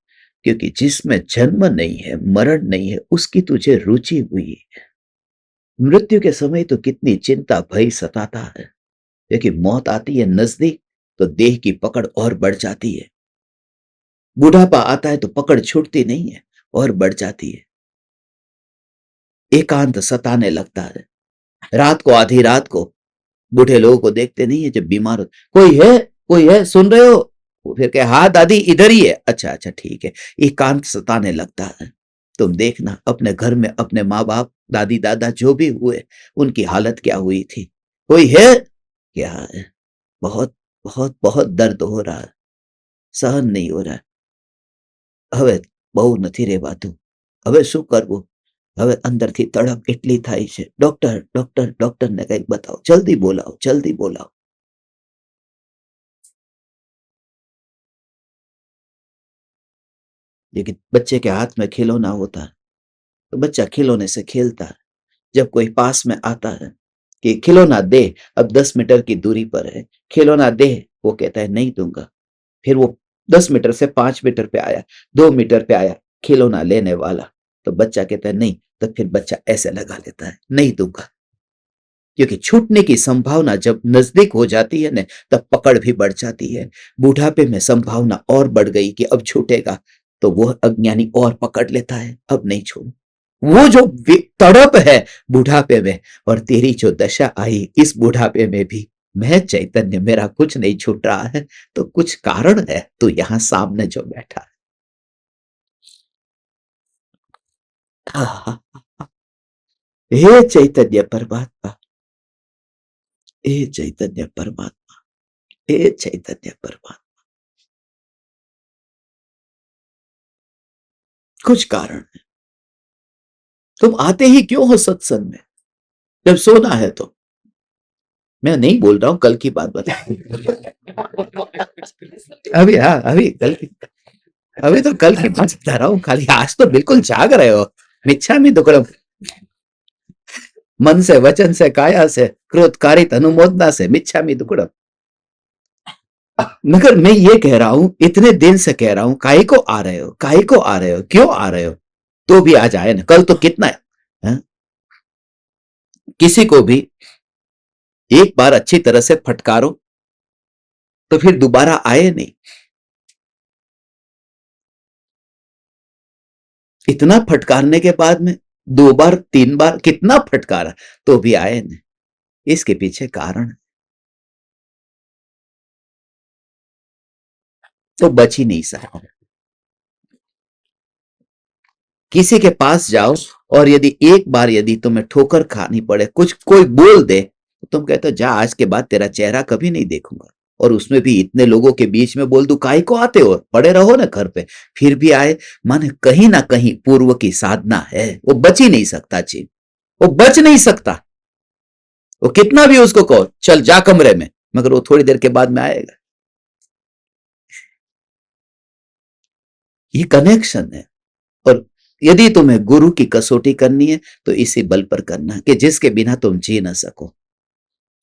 क्योंकि जिसमें जन्म नहीं है, मरण नहीं है, उसकी तुझे रुचि हुई है। मृत्यु के समय तो कितनी चिंता भय सताता है, क्योंकि मौत आती है नजदीक तो देह की पकड़ और बढ़ जाती है। बुढ़ापा आता है तो पकड़ छूटती नहीं है, और बढ़ जाती है। एकांत सताने लगता है। रात को, आधी रात को बूढ़े लोगों को देखते नहीं है जब बीमार हो, कोई है, सुन रहे हो? वो फिर कहे, हाँ दादी इधर ही है। अच्छा अच्छा ठीक है। एकांत सताने लगता है। तुम देखना अपने घर में अपने माँ बाप, दादी दादा जो भी हुए, उनकी हालत क्या हुई थी। कोई है? क्या है? बहुत बहुत बहुत दर्द हो रहा है, सहन नहीं हो रहा है। હવે બહુ નથી રહેવાતું, હવે શું કરવું? હવે અંદરથી તડપ એટલી થાય છે, ડોક્ટર ડોક્ટર ડોક્ટરને કંઈક બતાવો, જલ્દી બોલાવો, જલ્દી બોલાવો। लेकिन बच्चे के हाथ में खिलौना होता है, तो बच्चा खिलौने से खेलता है। जब कोई पास में आता है कि खिलौना दे, अब 10 मीटर की दूरी पर है, खिलौना दे, वो कहता है नहीं दूंगा। फिर वो 10 मीटर से 5 मीटर पे आया, 2 मीटर पे आया, खिलौना लेने वाला, तो बच्चा कहता है नहीं, तो फिर बच्चा ऐसे लगा लेता है, नहीं दूंगा। क्योंकि छूटने की संभावना जब नजदीक हो जाती है ना, तब पकड़ भी बढ़ जाती है। बुढ़ापे में संभावना और बढ़ गई कि अब छूटेगा, तो वो अज्ञानी और पकड़ लेता है, अब नहीं छोड़ू। वो जो तड़प है बुढ़ापे में, और तेरी जो दशा आई इस बुढ़ापे में भी, मैं चैतन्य, मेरा कुछ नहीं छूट रहा है, तो कुछ कारण है। तो यहां सामने जो बैठा है, हे चैतन्य परमात्मा, हे चैतन्य परमात्मा, हे चैतन्य परमात्मा, कुछ कारण है। तुम आते ही क्यों हो सत्संग में, जब सोना है? तो मैं नहीं बोल रहा हूं, कल की बात बता। अभी, हाँ अभी कल की, अभी तो कल की बात बता रहा हूँ खाली। आज तो बिल्कुल जाग रहे हो। मिच्छामि दुक्कडम, मन से, वचन से, काया से, क्रोध कारित अनुमोदना से, मिच्छामि दुक्कडम। मगर मैं ये कह रहा हूं, इतने दिन से कह रहा हूं, काहे को आ रहे हो, काहे को आ रहे हो, क्यों आ रहे हो? तो भी आज आए ना। कल तो कितना है? किसी को भी एक बार अच्छी तरह से फटकारो तो फिर दोबारा आए नहीं। इतना फटकारने के बाद में 2 बार 3 बार कितना फटकारा, तो भी आए नहीं। इसके पीछे कारण तो बच ही नहीं सकता। किसी के पास जाओ, और यदि एक बार यदि तुम्हें ठोकर खानी पड़े, कुछ कोई बोल दे, तो तुम कहते हो जा, आज के बाद तेरा चेहरा कभी नहीं देखूंगा। और उसमें भी इतने लोगों के बीच में बोल दूं काहे को आते हो, पड़े रहो ना घर पे, फिर भी आए, माने कहीं ना कहीं पूर्व की साधना है, वो बच ही नहीं सकता जी, वो बच नहीं सकता। वो कितना भी उसको कहो चल जा कमरे में, मगर वो थोड़ी देर के बाद में आएगा। ये कनेक्शन है। और यदि तुम्हें गुरु की कसौटी करनी है तो इसी बल पर करना कि जिसके बिना तुम जी ना सको,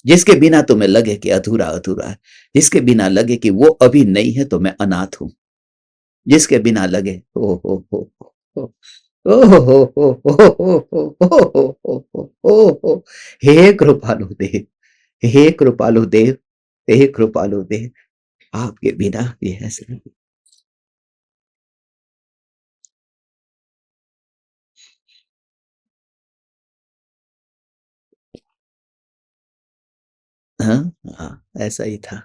जिसके बिना तुम्हें लगे कि अधूरा अधूरा है, जिसके बिना लगे कि वो अभी नहीं है तो मैं अनाथ हूं, जिसके बिना लगे ओ हो ओ हो हो हो हो हो हो, हे कृपालु देव, हे कृपालु देव, हे कृपालु देव, आपके बिना ये ऐसे नहीं। हाँ, हाँ, ऐसा ही था।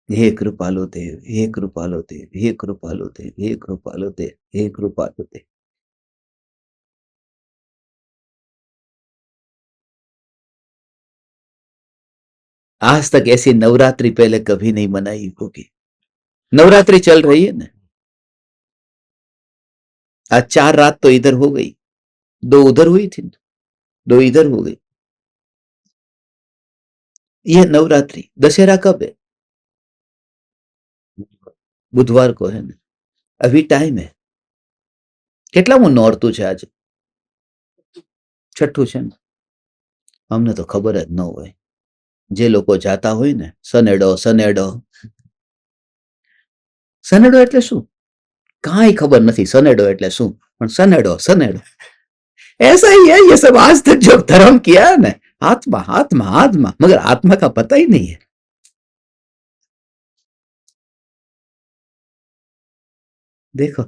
हे कृपालु देव, हे कृपालु देव, हे कृपालु देव, हे कृपालु देव, हे कृपालु देव। आज तक ऐसी नवरात्रि पहले कभी नहीं मनाई होगी। नवरात्रि चल रही है ना, आज 4 रात तो इधर हो गई, 2 उधर हुई थी, 2 इधर हो गई। ये नवरात्रि, दशहरा कब है? बुधवार को है ना, अभी टाइम है। કેટલામું નોરતું છે આજે? છઠ્ઠું છે ને? અમને તો ખબર જ ન હોય. જે લોકો જાતા હોય ને, સનેડો સનેડો સનેડો એટલે શું? કાંઈ ખબર નથી સનેડો એટલે શું, પણ સનેડો સનેડો ऐसा ही है ये सब। आज तक जो धर्म किया है ना, आत्मा आत्मा आत्मा, मगर आत्मा का पता ही नहीं है। देखो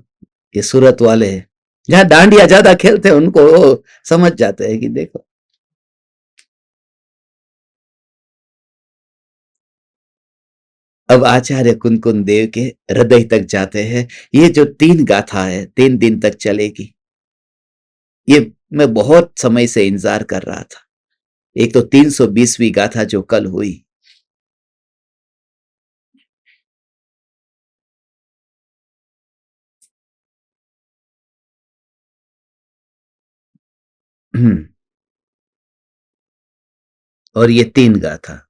ये सूरत वाले हैं, जहाँ डांडिया ज्यादा खेलते हैं उनको वो समझ जाते हैं कि देखो। अब आचार्य कुनकुन देव के हृदय तक जाते हैं। ये जो 3 गाथा है 3 दिन तक चलेगी, ये मैं बहुत समय से इंतजार कर रहा था। एक तो 320वीं गाथा जो कल हुई, और ये 3 गाथा।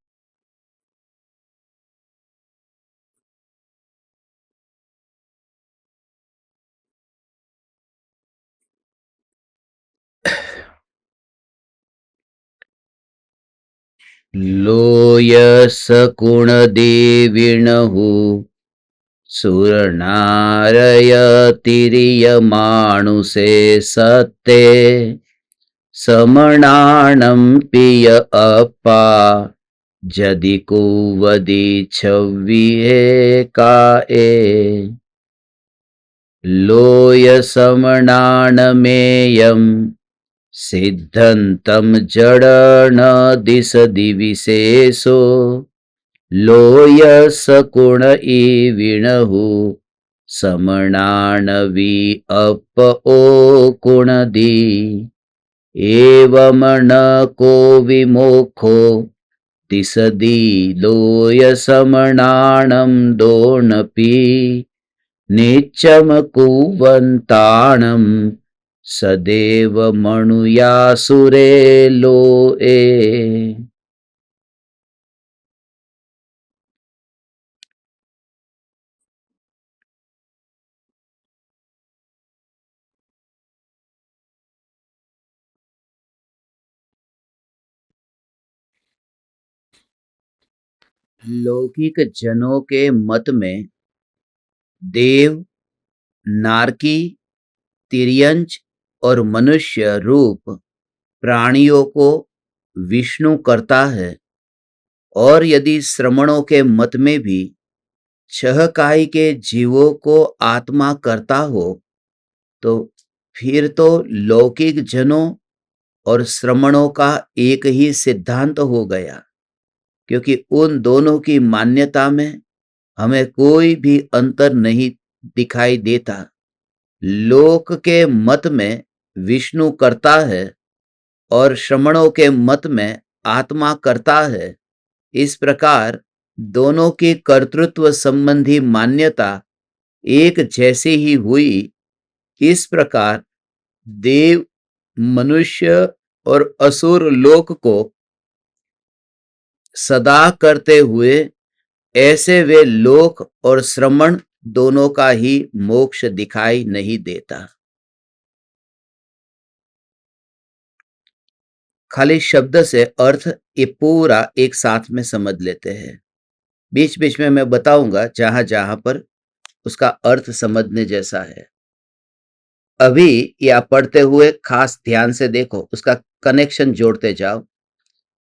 लोय सकुण देविणहु सुरनारय तिरिय मानुषे सत्ते समणाणं पिय अपा जदि कुवदि छविहे काए लोय समणाणमेयम् सिद्धन्तं जडन दिशदि विशेषो लोय सकुण इविणहु समणाणवि अप ओ कुणदि एवमन को विमोखो दिशदि लोय समणाणं दोनपि नित्यम कुवन्ताणं सदैव मणुयासुरे लोए। लौकिक जनों के मत में देव, नारकी, तिर्यंच और मनुष्य रूप प्राणियों को विष्णु करता है, और यदि श्रमणों के मत में भी 6 काय के जीवों को आत्मा करता हो, तो फिर तो लौकिक जनों और श्रमणों का एक ही सिद्धांत हो गया, क्योंकि उन दोनों की मान्यता में हमें कोई भी अंतर नहीं दिखाई देता। लोक के मत में विष्णु करता है और श्रमणों के मत में आत्मा कर्ता है, इस प्रकार दोनों की कर्तृत्व संबंधी मान्यता एक जैसी ही हुई। इस प्रकार देव, मनुष्य और असुर लोक को सदा करते हुए ऐसे वे लोक और श्रमण दोनों का ही मोक्ष दिखाई नहीं देता। खाली शब्द से अर्थ ये पूरा एक साथ में समझ लेते हैं। बीच बीच में मैं बताऊंगा जहां जहां पर उसका अर्थ समझने जैसा है। अभी या पढ़ते हुए खास ध्यान से देखो, उसका कनेक्शन जोड़ते जाओ।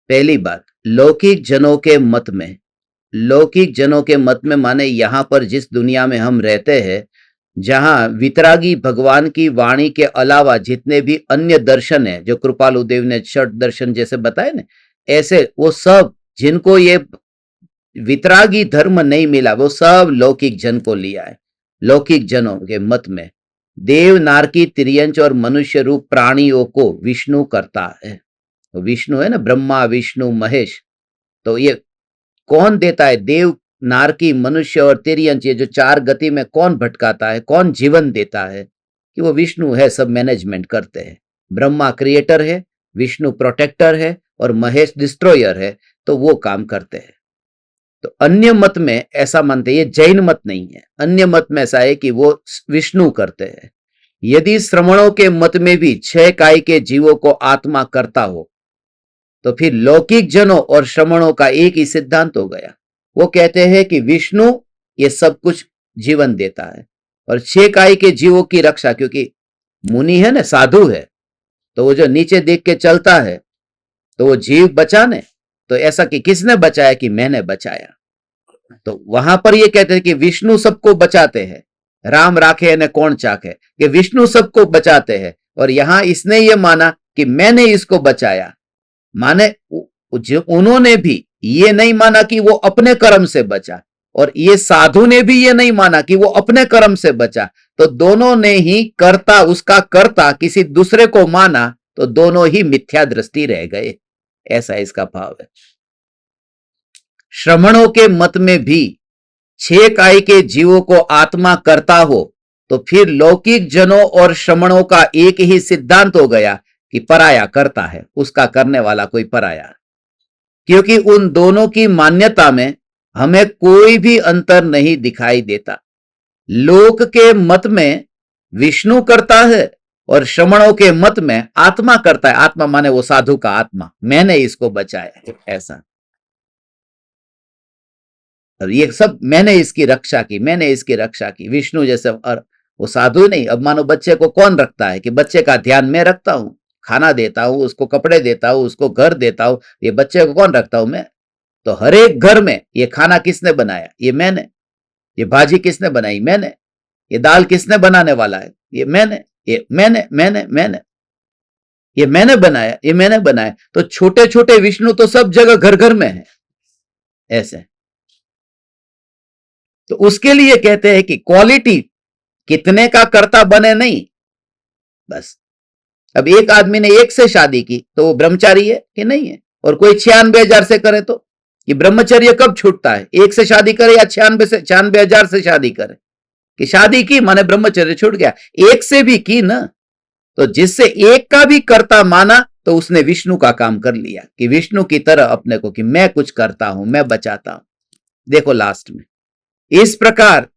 पहली बात, लौकिक जनों के मत में, लौकिक जनों के मत में माने यहां पर जिस दुनिया में हम रहते हैं, जहां वितरागी भगवान की वाणी के अलावा जितने भी अन्य दर्शन है, जो कृपालु देव ने षट दर्शन जैसे बताए ना, ऐसे वो सब जिनको ये वितरागी धर्म नहीं मिला, वो सब लौकिक जन को लिया है। लौकिक जनों के मत में देव, नारकी, तिर्यंच और मनुष्य रूप प्राणियों को विष्णु करता है। विष्णु है ना, ब्रह्मा, विष्णु, महेश। तो ये कौन देता है? देव, नारकी, मनुष्य और तिर्यंच, ये जो चार गति में कौन भटकाता है, कौन जीवन देता है? कि वो विष्णु है, सब मैनेजमेंट करते हैं। ब्रह्मा क्रिएटर है, विष्णु प्रोटेक्टर है और महेश डिस्ट्रॉयर है, तो वो काम करते हैं। तो अन्य मत में ऐसा मानते हैं, ये जैन मत नहीं है, अन्य मत में ऐसा है कि वो विष्णु करते हैं। यदि श्रमणों के मत में भी 6 काय के जीवों को आत्मा करता हो, तो फिर लौकिक जनों और श्रमणों का एक ही सिद्धांत हो गया। वो कहते हैं कि विष्णु ये सब कुछ जीवन देता है और 6 काय के जीवों की रक्षा, क्योंकि मुनि है ना, साधु है, तो वो जो नीचे देख के चलता है, तो वो जीव बचाने, तो ऐसा कि किसने बचाया? कि मैंने बचाया। तो वहां पर ये कहते हैं कि विष्णु सबको बचाते हैं, राम राखे न कौन चाखे, कि विष्णु सबको बचाते हैं। और यहां इसने ये माना कि मैंने इसको बचाया, माने जो उन्होंने भी ये नहीं माना कि वो अपने कर्म से बचा, और ये साधु ने भी ये नहीं माना कि वो अपने कर्म से बचा। तो दोनों ने ही कर्ता, उसका कर्ता किसी दूसरे को माना, तो दोनों ही मिथ्या दृष्टि रह गए। ऐसा इसका भाव है। श्रमणों के मत में भी 6 काय के जीवों को आत्मा करता हो, तो फिर लौकिक जनों और श्रमणों का एक ही सिद्धांत हो गया कि पराया करता है, उसका करने वाला कोई पराया। क्योंकि उन दोनों की मान्यता में हमें कोई भी अंतर नहीं दिखाई देता। लोक के मत में विष्णु करता है और श्रमणों के मत में आत्मा करता है। आत्मा माने वो साधु का आत्मा, मैंने इसको बचाया, ऐसा। और ये सब मैंने इसकी रक्षा की, मैंने इसकी रक्षा की। विष्णु जैसे, और वो साधु नहीं। अब मानो बच्चे को कौन रखता है? कि बच्चे का ध्यान मैं रखता हूं, खाना देता हूं, उसको कपड़े देता हूं, उसको घर देता हूं, ये बच्चे को कौन रखता हूं? मैं। तो हर एक घर में ये खाना किसने बनाया? ये मैंने। ये भाजी किसने बनाई? मैंने। ये दाल किसने बनाने वाला है? ये मैंने। ये मैंने ये मैंने बनाया, ये मैंने बनाया। तो छोटे छोटे विष्णु तो सब जगह घर घर में है, ऐसे। तो उसके लिए कहते हैं कि क्वालिटी कितने का कर्ता बने नहीं, बस। अब एक आदमी ने 1 से शादी की तो वो ब्रह्मचारी है कि नहीं है? और कोई 96,000 से करे तो ये ब्रह्मचर्य कब छूटता है? 1 से शादी करे या 96,000 से शादी करे? कि शादी की माने ब्रह्मचर्य छूट गया। 1 से भी की ना, तो जिससे 1 का भी कर्ता माना, तो उसने विष्णु का काम कर लिया। कि विष्णु की तरह अपने को, कि मैं कुछ करता हूं, मैं बचाता हूं। देखो लास्ट में इस प्रकार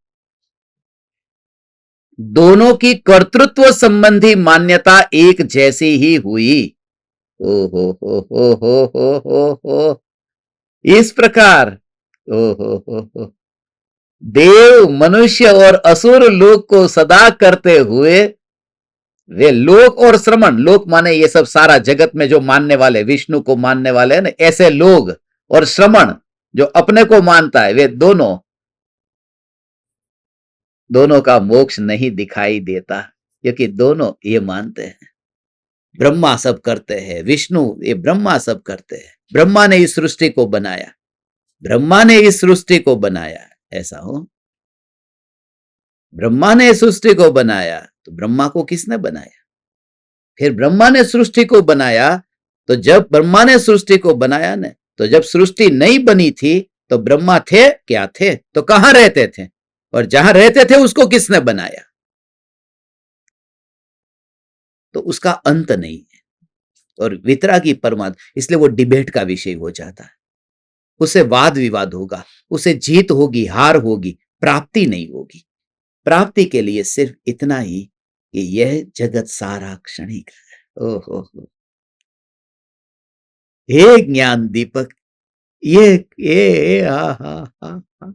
दोनों की कर्तृत्व संबंधी मान्यता एक जैसी ही हुई। ओ हो, इस प्रकार ओ हो, देव, मनुष्य और असुर लोक को सदा करते हुए वे लोक और श्रमण, लोक माने ये सब सारा जगत में जो मानने वाले, विष्णु को मानने वाले हैं ना, ऐसे लोग, और श्रमण जो अपने को मानता है, वे दोनों का मोक्ष नहीं दिखाई देता। क्योंकि दोनों ये मानते हैं ब्रह्मा सब करते हैं, विष्णु, ये ब्रह्मा सब करते हैं। ब्रह्मा ने इस सृष्टि को बनाया, ब्रह्मा ने इस सृष्टि को बनाया, ऐसा हो। ब्रह्मा ने सृष्टि को बनाया, तो ब्रह्मा को किसने बनाया? फिर ब्रह्मा ने सृष्टि को बनाया, तो जब ब्रह्मा ने सृष्टि को बनाया ने, तो जब सृष्टि नहीं बनी थी तो ब्रह्मा थे क्या? थे। तो कहां रहते थे? और जहां रहते थे उसको किसने बनाया? तो उसका अंत नहीं है। और वितरागी परमात्मा, इसलिए वो डिबेट का विषय हो जाता है, उसे वाद विवाद होगा, उसे जीत होगी, हार होगी, प्राप्ति नहीं होगी। प्राप्ति के लिए सिर्फ इतना ही कि यह जगत सारा क्षणिक है। ओहो हो, हे ज्ञान दीपक, ये हा हा हा हा।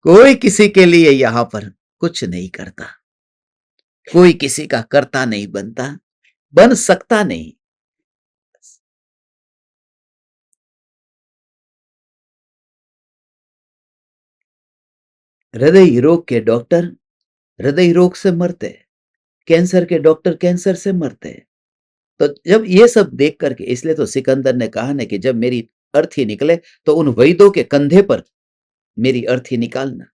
कोई किसी के लिए यहां पर कुछ नहीं करता, कोई किसी का कर्ता नहीं बनता, बन सकता नहीं। हृदय रोग के डॉक्टर हृदय रोग से मरते हैं, कैंसर के डॉक्टर कैंसर से मरते हैं। तो जब ये सब देख करके, इसलिए तो सिकंदर ने कहा ना कि जब मेरी अर्थी निकले तो उन वैद्यों के कंधे पर मेरी अर्थी निकालना,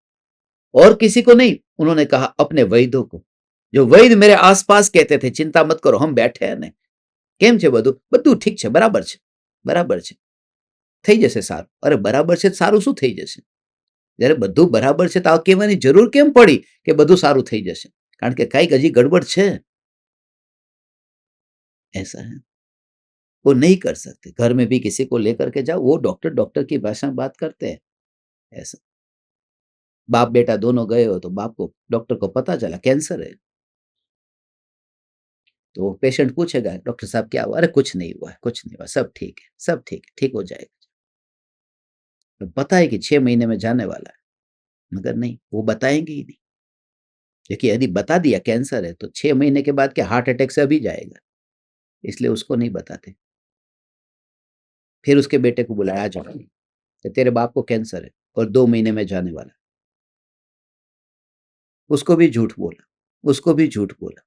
और किसी को नहीं। उन्होंने कहा अपने वैद्यों को, जो वैद्य मेरे आसपास कहते थे चिंता मत करो हम बैठे हैं ने, કેમ છે બધું? બધું ઠીક છે, બરાબર છે, બરાબર છે, થઈ જશે સારું. અરે બરાબર છે સારું શું થઈ જશે? જ્યારે બધું બરાબર છે તો આ કહેવાની જરૂર કેમ પડી કે બધું સારું થઈ જશે? કારણ કે કઈક હજી ગડબડ છે. ऐसा है, वो नहीं कर सकते। घर में भी किसी को लेकर के जाओ, वो डॉक्टर डॉक्टर की भाषा में बात करते हैं। ऐसा बाप बेटा दोनों गए हो तो बाप को, डॉक्टर को पता चला कैंसर है, तो पेशेंट पूछेगा डॉक्टर साहब क्या हुआ? अरे कुछ नहीं हुआ है, कुछ नहीं हुआ, सब ठीक है, सब ठीक है, ठीक हो जाएगा। तो पता है कि 6 महीने में जाने वाला है, मगर नहीं, वो बताएंगे ही नहीं। क्योंकि यदि बता दिया कैंसर है तो 6 महीने के बाद क्या हार्ट अटैक से अभी जाएगा, इसलिए उसको नहीं बताते। फिर उसके बेटे को बुलाया, आ जाओ, तो तेरे बाप को कैंसर है और 2 महीने में जाने वाला। उसको भी झूठ बोला, उसको भी झूठ बोला।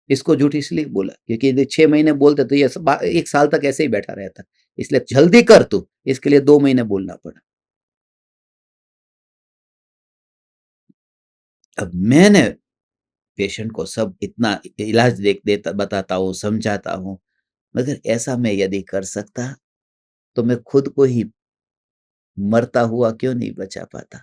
इसको झूठ इसलिए बोला क्योंकि यदि 6 महीने बोलते तो ये 1 साल तक ऐसे ही बैठा रहता, इसलिए जल्दी कर तू, इसके लिए 2 महीने बोलना पड़ा। अब मैंने पेशेंट को सब इतना इलाज देख देता, बताता हूँ, समझाता हूँ, मगर ऐसा मैं यदि कर सकता तो मैं खुद को ही मरता हुआ क्यों नहीं बचा पाता?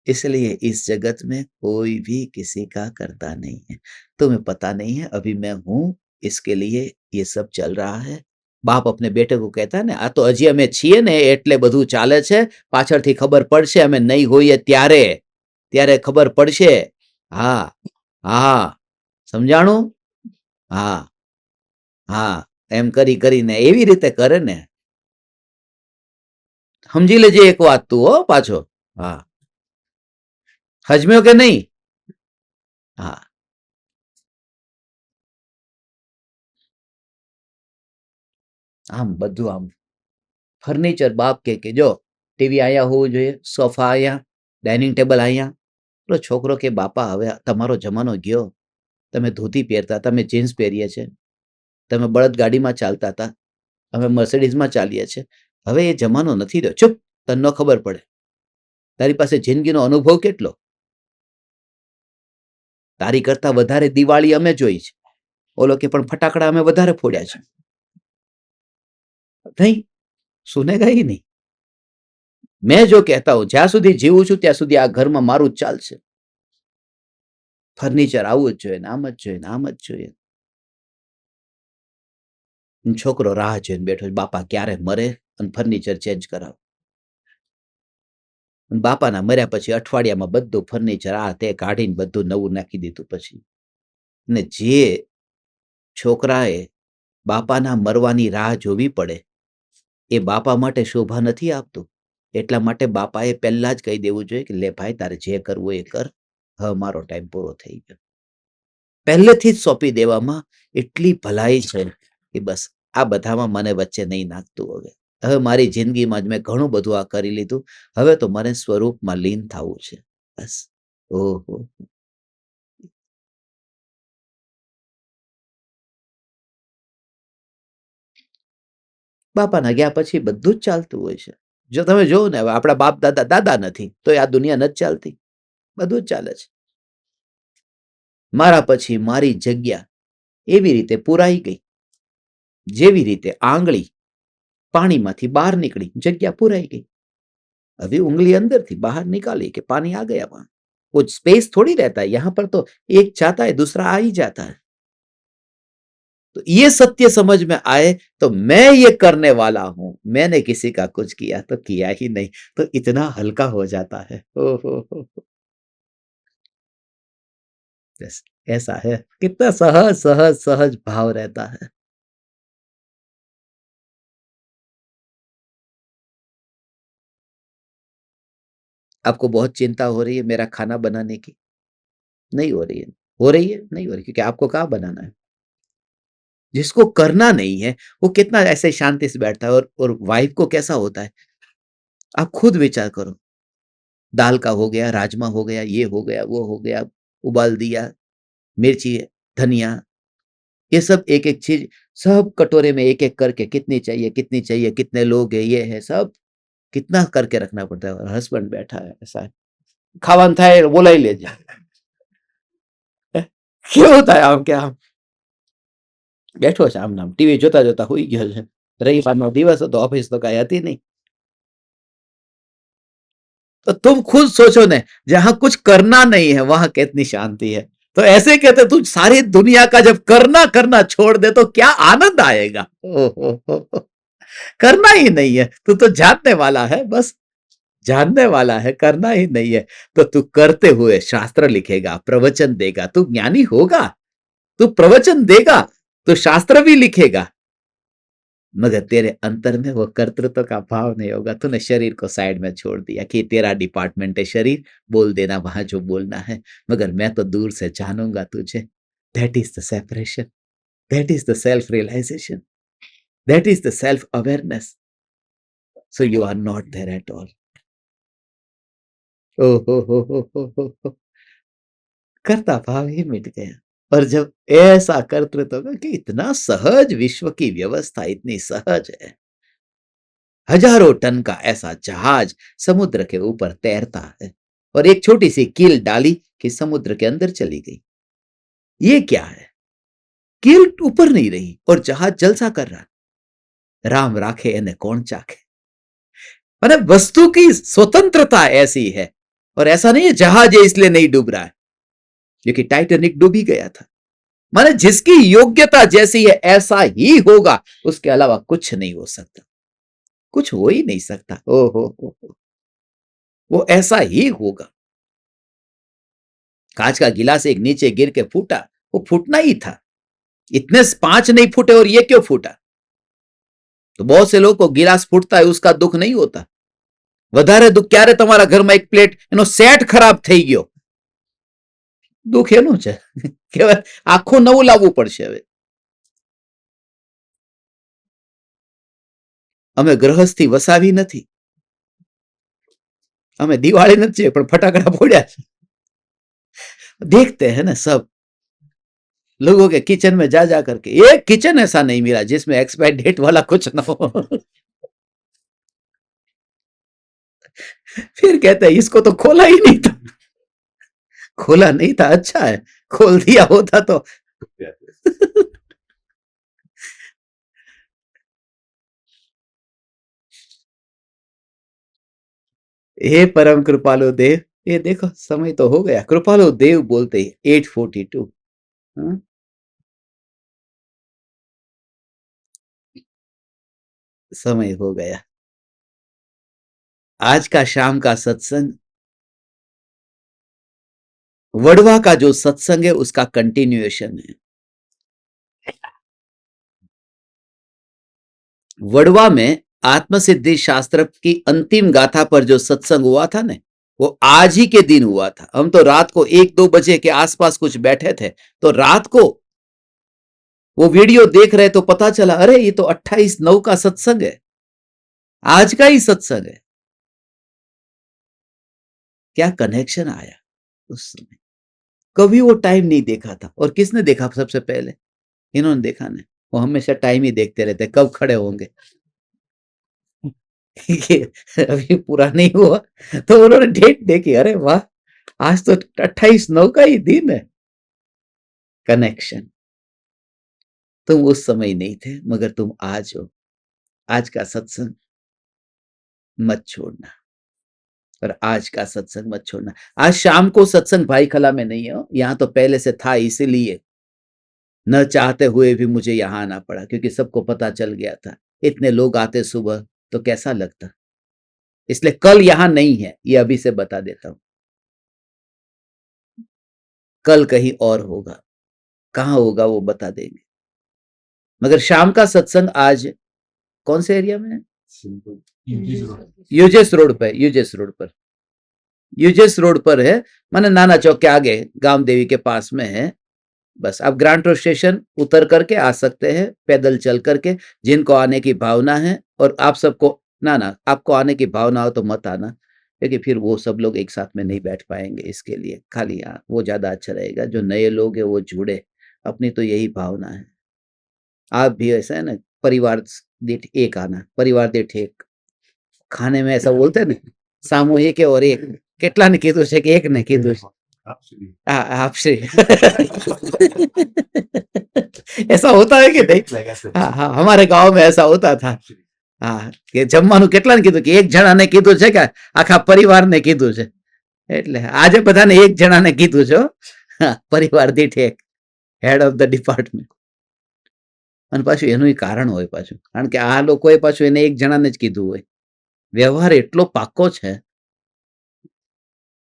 इसलिए इस जगत में कोई भी किसी का करता नहीं है। तुम्हें पता नहीं है अभी मैं हूँ, इसके लिए ये सब चल रहा है। बाप अपने बेटे को कहता है ને, આ તો હજી અમે છીએ ને એટલે બધું ચાલે છે, પાછળથી ખબર પડશે અમે નહીં હોઈએ ત્યારે, ત્યારે ખબર પડશે. હા, હા, સમજાણું? હા, હા, એમ કરી કરીને એવી રીતે કરે ને. સમજી લેજે એક વાત તું હો પાછો. હા, હજમ્યો કે નહીં? હા. આમ બધું આમ ફર્નિચર બાપ કે જો ટીવી અહીંયા હોવું જોઈએ, સોફા અહીંયા, ડાઇનિંગ ટેબલ અહીંયા. પેલો છોકરો કે બાપા હવે તમારો જમાનો ગયો, તમે ધોતી પહેરતા, તમે જીન્સ પહેરીએ છે, તમે બળદગાડીમાં ચાલતા હતા, અમે મર્સિડીઝમાં ચાલીએ છીએ, હવે એ જમાનો નથી રહ્યો. ચૂપ, તને ન ખબર પડે, તારી પાસે જિંદગીનો અનુભવ કેટલો? તારી કરતા વધારે દિવાળી અમે જોઈ છે, ઓલો કે પણ ફટાકડા અમે વધારે ફોડ્યા છે. નહીં, સુનેગા ही नहीं. मैं जो कहता हूं જ્યાં સુધી જીવું છું ત્યાં સુધી આ ઘરમાં મારું જ ચાલશે. ફર્નિચર આવું જ જોઈએ, આમ જ જોઈએ, આમ જ જોઈએ. છોકરો રાહ જોઈને બેઠો છે, બાપા ક્યારે મરે અને ફર્નિચર ચેન્જ કરાવ. બાપાના મર્યા પછી અઠવાડિયામાં બધું ફર્નિચર આ તે કાઢીને બધું નવું નાખી દીધું પછી. ને જે છોકરાએ બાપાના મરવાની રાહ જોવી પડે એ બાપા માટે શોભા નથી આપતું. એટલા માટે બાપાએ પહેલા જ કહી દેવું જોઈએ કે લે ભાઈ તારે જે કરવું એ કર, હવે મારો ટાઈમ પૂરો થઈ ગયો. પહેલેથી જ સોંપી દેવામાં એટલી ભલાઈ છે કે બસ આ બધામાં મને વચ્ચે નહીં નાખતું. હવે મારી જિંદગીમાં જ મેં ઘણું બધું આ કરી લીધું, હવે તો મને સ્વરૂપમાં લીન થવું છે બસ. ઓહો, બાપાના ગયા પછી બધું જ ચાલતું હોય છે. જો તમે જોવો ને, હવે આપણા બાપ દાદા દાદા નથી તો આ દુનિયા નથી ચાલતી, બધું જ ચાલે છે. મારા પછી મારી જગ્યા એવી રીતે પુરાઈ ગઈ. જેવી રીતે આંગળી પાણીમાંથી બહાર નીકળી, જગ્યા પુરાઈ ગઈ. अभी उंगली अंदर थी, बाहर निकाली कि पानी आ गया वहां. वो स्पेस थोड़ी रहता है, यहां पर तो एक जाता है दूसरा आ ही जाता है. तो ये सत्य समझ में आए तो मैं ये करने वाला हूं, मैंने किसी का कुछ किया तो किया ही नहीं, तो इतना हल्का हो जाता है. ओ हो. बस ऐसा है, कितना सहज सहज सहज भाव रहता है. आपको बहुत चिंता हो रही है मेरा खाना बनाने की? नहीं हो रही है. हो रही है? नहीं हो रही, क्योंकि आपको कहाँ बनाना है. जिसको करना नहीं है वो कितना ऐसे शांति से बैठता है. और वाइफ को कैसा होता है, आप खुद विचार करो. दाल का हो गया, राजमा हो गया, ये हो गया, वो हो गया, उबाल दिया, मिर्ची, धनिया, ये सब एक एक चीज, सब कटोरे में एक एक करके कितनी चाहिए, कितनी चाहिए, कितने लोग है, ये है, सब कितना करके रखना पड़ता है. और हस्बैंड बैठा है ऐसा है, खावन थाय बोलाई ले जा. કેવું થાય આમ કે આમ બેઠો છે આમ નામ ટીવી જોતા જોતા હુઈ ગયો છે. રવિવારનો દિવસ હતો, ઓફિસ તો કઈ હતી नहीं. तो तुम खुद सोचो ने, जहां कुछ करना नहीं है वहां कितनी शांति है. तो ऐसे कहते तू सारी दुनिया का जब करना करना छोड़ दे तो क्या आनंद आएगा. ओ. करना ही नहीं है, तू तो जानने वाला है, बस जानने वाला है, करना ही नहीं है. तो तू करते हुए शास्त्र लिखेगा, प्रवचन देगा, तू ज्ञानी होगा. तू प्रवचन देगा तो शास्त्र भी लिखेगा, मगर तेरे अंतर में वो कर्तृत्व का भाव नहीं होगा. तूने शरीर को साइड में छोड़ दिया कि तेरा डिपार्टमेंट है शरीर, बोल देना वहां जो बोलना है, मगर मैं तो दूर से जानूंगा तुझे. That is the separation, that is the self realization, that is the self awareness. So you are not there at all. ओ हो. कर्ता भाव ही मिट गया. और जब ऐसा कर्तृत्व होगा कि इतना सहज विश्व की व्यवस्था इतनी सहज है, हजारों टन का ऐसा जहाज समुद्र के ऊपर तैरता है और एक छोटी सी कील डाली कि समुद्र के अंदर चली गई. ये क्या है, कील ऊपर नहीं रही और जहाज जलसा कर रहा. राम राखे एने कौन चाखे. माने वस्तु की स्वतंत्रता ऐसी है. और ऐसा नहीं है जहाज है इसलिए नहीं डूब रहा है, क्योंकि टाइटैनिक डूब ही गया था. माने जिसकी योग्यता जैसी है ऐसा ही होगा, उसके अलावा कुछ नहीं हो सकता, कुछ हो ही नहीं सकता. ओ हो. वो ऐसा ही होगा. कांच का गिलास एक नीचे गिर के फूटा, वो फूटना ही था. इतने 5 नहीं फूटे और ये क्यों फूटा. तो बहुत से लोगों को गिलास फूटता है उसका दुख नहीं होता. વધારે દુઃખ ક્યારે તમારા ઘરમાં એક પ્લેટ એનો સેટ ખરાબ થઈ ગયો, દુઃખ એનું છે કે આખું નવું લાવવું પડશે. હવે અમે ગ્રહસ્થી વસાવી નથી, અમે દિવાળી નથી પણ ફટાકડા ફોડ્યા છે. देखते हैं ना सब लोगों के किचन में जा करके, एक किचन ऐसा नहीं मिला जिसमें एक्सपायर डेट वाला कुछ ना हो. फिर कहते हैं इसको तो खोला ही नहीं था. खोला नहीं था, अच्छा है, खोल दिया होता तो. हे परम कृपालु देव. ये देखो समय तो हो गया. कृपालु देव बोलते ही 8:42. समय हो गया. आज का शाम का सत्संग वडवा का जो सत्संग है उसका कंटिन्यूएशन है. वडवा में आत्मसिद्धि शास्त्र की अंतिम गाथा पर जो सत्संग हुआ था ना, वो आज ही के दिन हुआ था. हम तो रात को 1-2 बजे के आसपास कुछ बैठे थे, तो रात को वो वीडियो देख रहे तो पता चला अरे ये तो 28/9 का सत्संग है, आज का ही सत्संग है. क्या कनेक्शन आया उस समय. कभी वो टाइम नहीं देखा था. और किसने देखा सबसे पहले, इन्होंने देखा ना. वो हमेशा टाइम ही देखते रहते कब खड़े होंगे. अभी पूरा नहीं हुआ तो उन्होंने डेट देखी, अरे वाह आज तो 28/9 का ही दिन है. कनेक्शन. तुम उस समय नहीं थे, मगर तुम आज हो। आज का सत्संग मत छोड़ना, और आज का सत्संग मत छोड़ना। आज शाम को सत्संग भाई खला में नहीं हो, यहाँ तो पहले से था, इसीलिए न चाहते हुए भी मुझे यहाँ आना पड़ा, क्योंकि सबको पता चल गया था। इतने लोग आते सुबह तो कैसा लगता, इसलिए कल यहाँ नहीं है, ये अभी से बता देता हूं। कल कहीं और होगा, कहाँ होगा वो बता देंगे। मगर शाम का सत्संग आज कौन से एरिया में है? यूजेस रोड पर, यूजेस रोड पर है, माने नाना चौक के आगे, गांव देवी के पास में है। बस आप ग्रांट रोड स्टेशन उतर करके आ सकते हैं, पैदल चल करके, जिनको आने की भावना है। और आप सबको ना आपको आने की भावना हो तो मत आना, क्योंकि फिर वो सब लोग एक साथ में नहीं बैठ पाएंगे। इसके लिए खाली वो ज्यादा अच्छा रहेगा, जो नए लोग हैं वो जुड़े। अपनी तो यही भावना है। आप भी ऐसा है ना, परिवार दीठ एक आना, परिवार दीठ एक। खाने में ऐसा बोलते हैं ना, सामूहिक है और एक। કેટલા ને કીધું છે કે એક ને કીધું છે? आपसे ऐसा होता है कि नहीं? हाँ हाँ, हमारे गांव में ऐसा होता था। हाँ, કે જમવાનું કેટલા ને કીધું કે એક જણાને કીધું છે કે આખા પરિવારને કીધું છે? એટલે આજે બધાને એક જણાને કીધું છે, પરિવાર દીઠ એક, હેડ ઓફ ધ ડિપાર્ટમેન્ટ। અને પાછું એનું કારણ હોય પાછું, કારણ કે આ લોકોએ પાછું એને એક જણાને જ કીધું હોય। व्यवहार એટલો પાક્કો છે।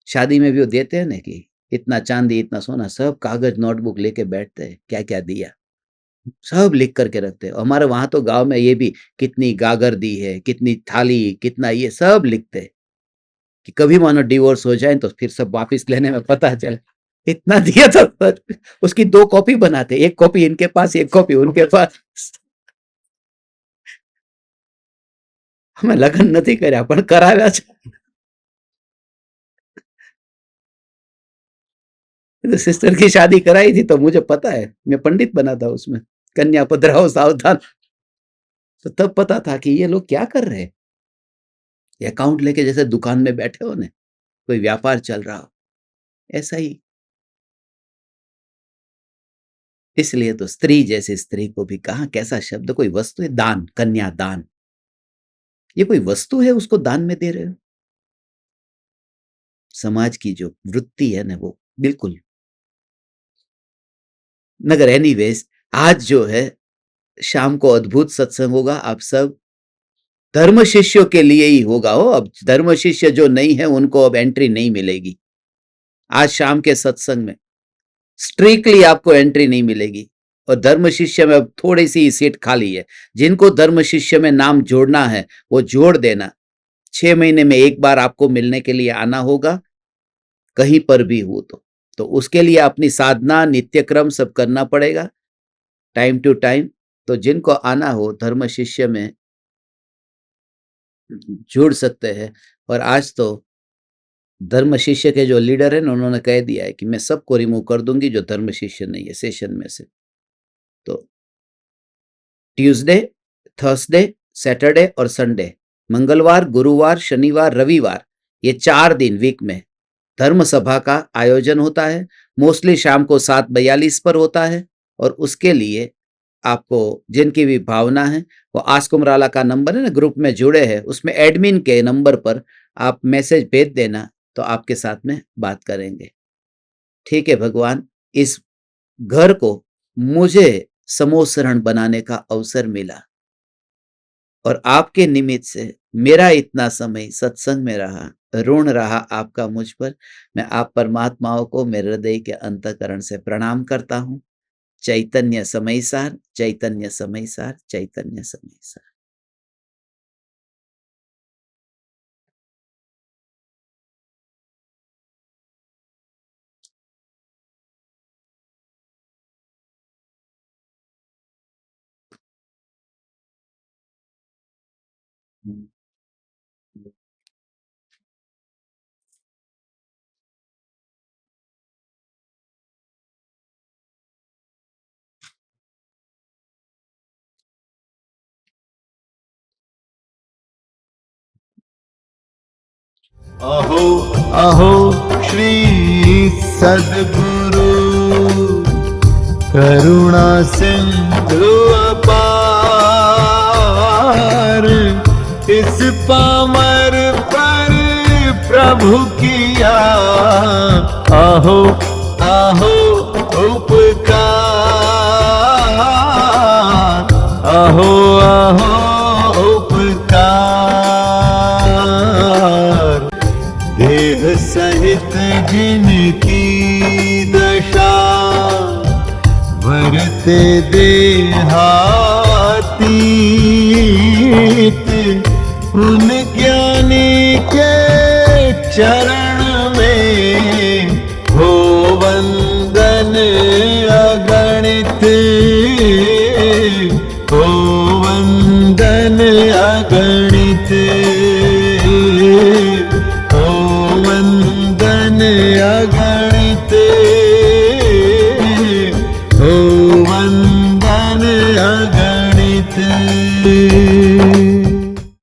शादी में भी वो देते हैं ना कि इतना चांदी इतना सोना, सब कागज नोटबुक लेके बैठते हैं, क्या क्या दिया सब लिख करके रखते हैं। हमारे वहां तो गांव में ये भी, कितनी गागर दी है, कितनी थाली, कितना, ये सब लिखते हैं कि कभी मानो डिवोर्स हो जाए तो फिर सब वापस लेने में पता चले इतना दिया था। उसकी 2 कॉपी बनाते, एक कॉपी इनके पास, एक कॉपी उनके पास। हमें लग्न नहीं કર્યા પણ કરાવ્યા છે। तो सिस्टर की शादी कराई थी तो मुझे पता है, मैं पंडित बना था उसमें, कन्या पधराओ सावधान। तो तब पता था कि ये लोग क्या कर रहे हैं। अकाउंट लेके जैसे दुकान में बैठे हो ना, कोई व्यापार चल रहा हो, ऐसा ही। इसलिए तो स्त्री जैसी स्त्री को भी कहा, कैसा शब्द, कोई वस्तु है, दान, कन्या दान। ये कोई वस्तु है उसको दान में दे रहे हो? समाज की जो वृत्ति है ना, वो बिल्कुल। मगर एनीवेज, आज जो है शाम को अद्भुत सत्संग होगा। आप सब धर्म शिष्यों के लिए ही होगा हो। अब धर्म शिष्य जो नहीं है उनको अब एंट्री नहीं मिलेगी। आज शाम के सत्संग में स्ट्रिक्टली आपको एंट्री नहीं मिलेगी। और धर्म शिष्य में अब थोड़ी सी सीट खाली है। जिनको धर्म शिष्य में नाम जोड़ना है वो जोड़ देना। 6 महीने में एक बार आपको मिलने के लिए आना होगा, कहीं पर भी हो तो उसके लिए अपनी साधना, नित्यक्रम सब करना पड़ेगा टाइम टू टाइम। तो जिनको आना हो धर्म शिष्य में जुड़ सकते हैं। और आज तो धर्म शिष्य के जो लीडर है ना, उन्होंने कह दिया है कि मैं सबको रिमूव कर दूंगी जो धर्म शिष्य नहीं है सेशन में से। तो ट्यूसडे, थर्सडे, सैटरडे और संडे, मंगलवार, गुरुवार, शनिवार, रविवार, ये 4 दिन वीक में धर्म सभा का आयोजन होता है। मोस्टली शाम को 7:42 पर होता है। और उसके लिए आपको जिनकी भी भावना है, वो आस कुमराला का नंबर है ना, ग्रुप में जुड़े हैं, उसमें एडमिन के नंबर पर आप मैसेज भेज देना, तो आपके साथ में बात करेंगे। ठीक है भगवान, इस घर को मुझे समोसरण बनाने का अवसर मिला, और आपके निमित्त से मेरा इतना समय सत्संग में रहा, ऋण रहा आपका मुझ पर। मैं आप परमात्माओं को मेरे हृदय के अंतःकरण से प्रणाम करता हूँ। चैतन्य समय सार, चैतन्य समय सार, चैतन्य समय सार। अहो अहो श्री सद्गुरु करुणा सिंधु अपार, इस पामर पर प्रभु किया आहो आहो उपकार, आहो आहो उपकार। देह सहित जिनकी दशा, वरते देहातीत, उन ज्ञानी के चरण में हो वंदन अगणित, हो वंदन अगणित।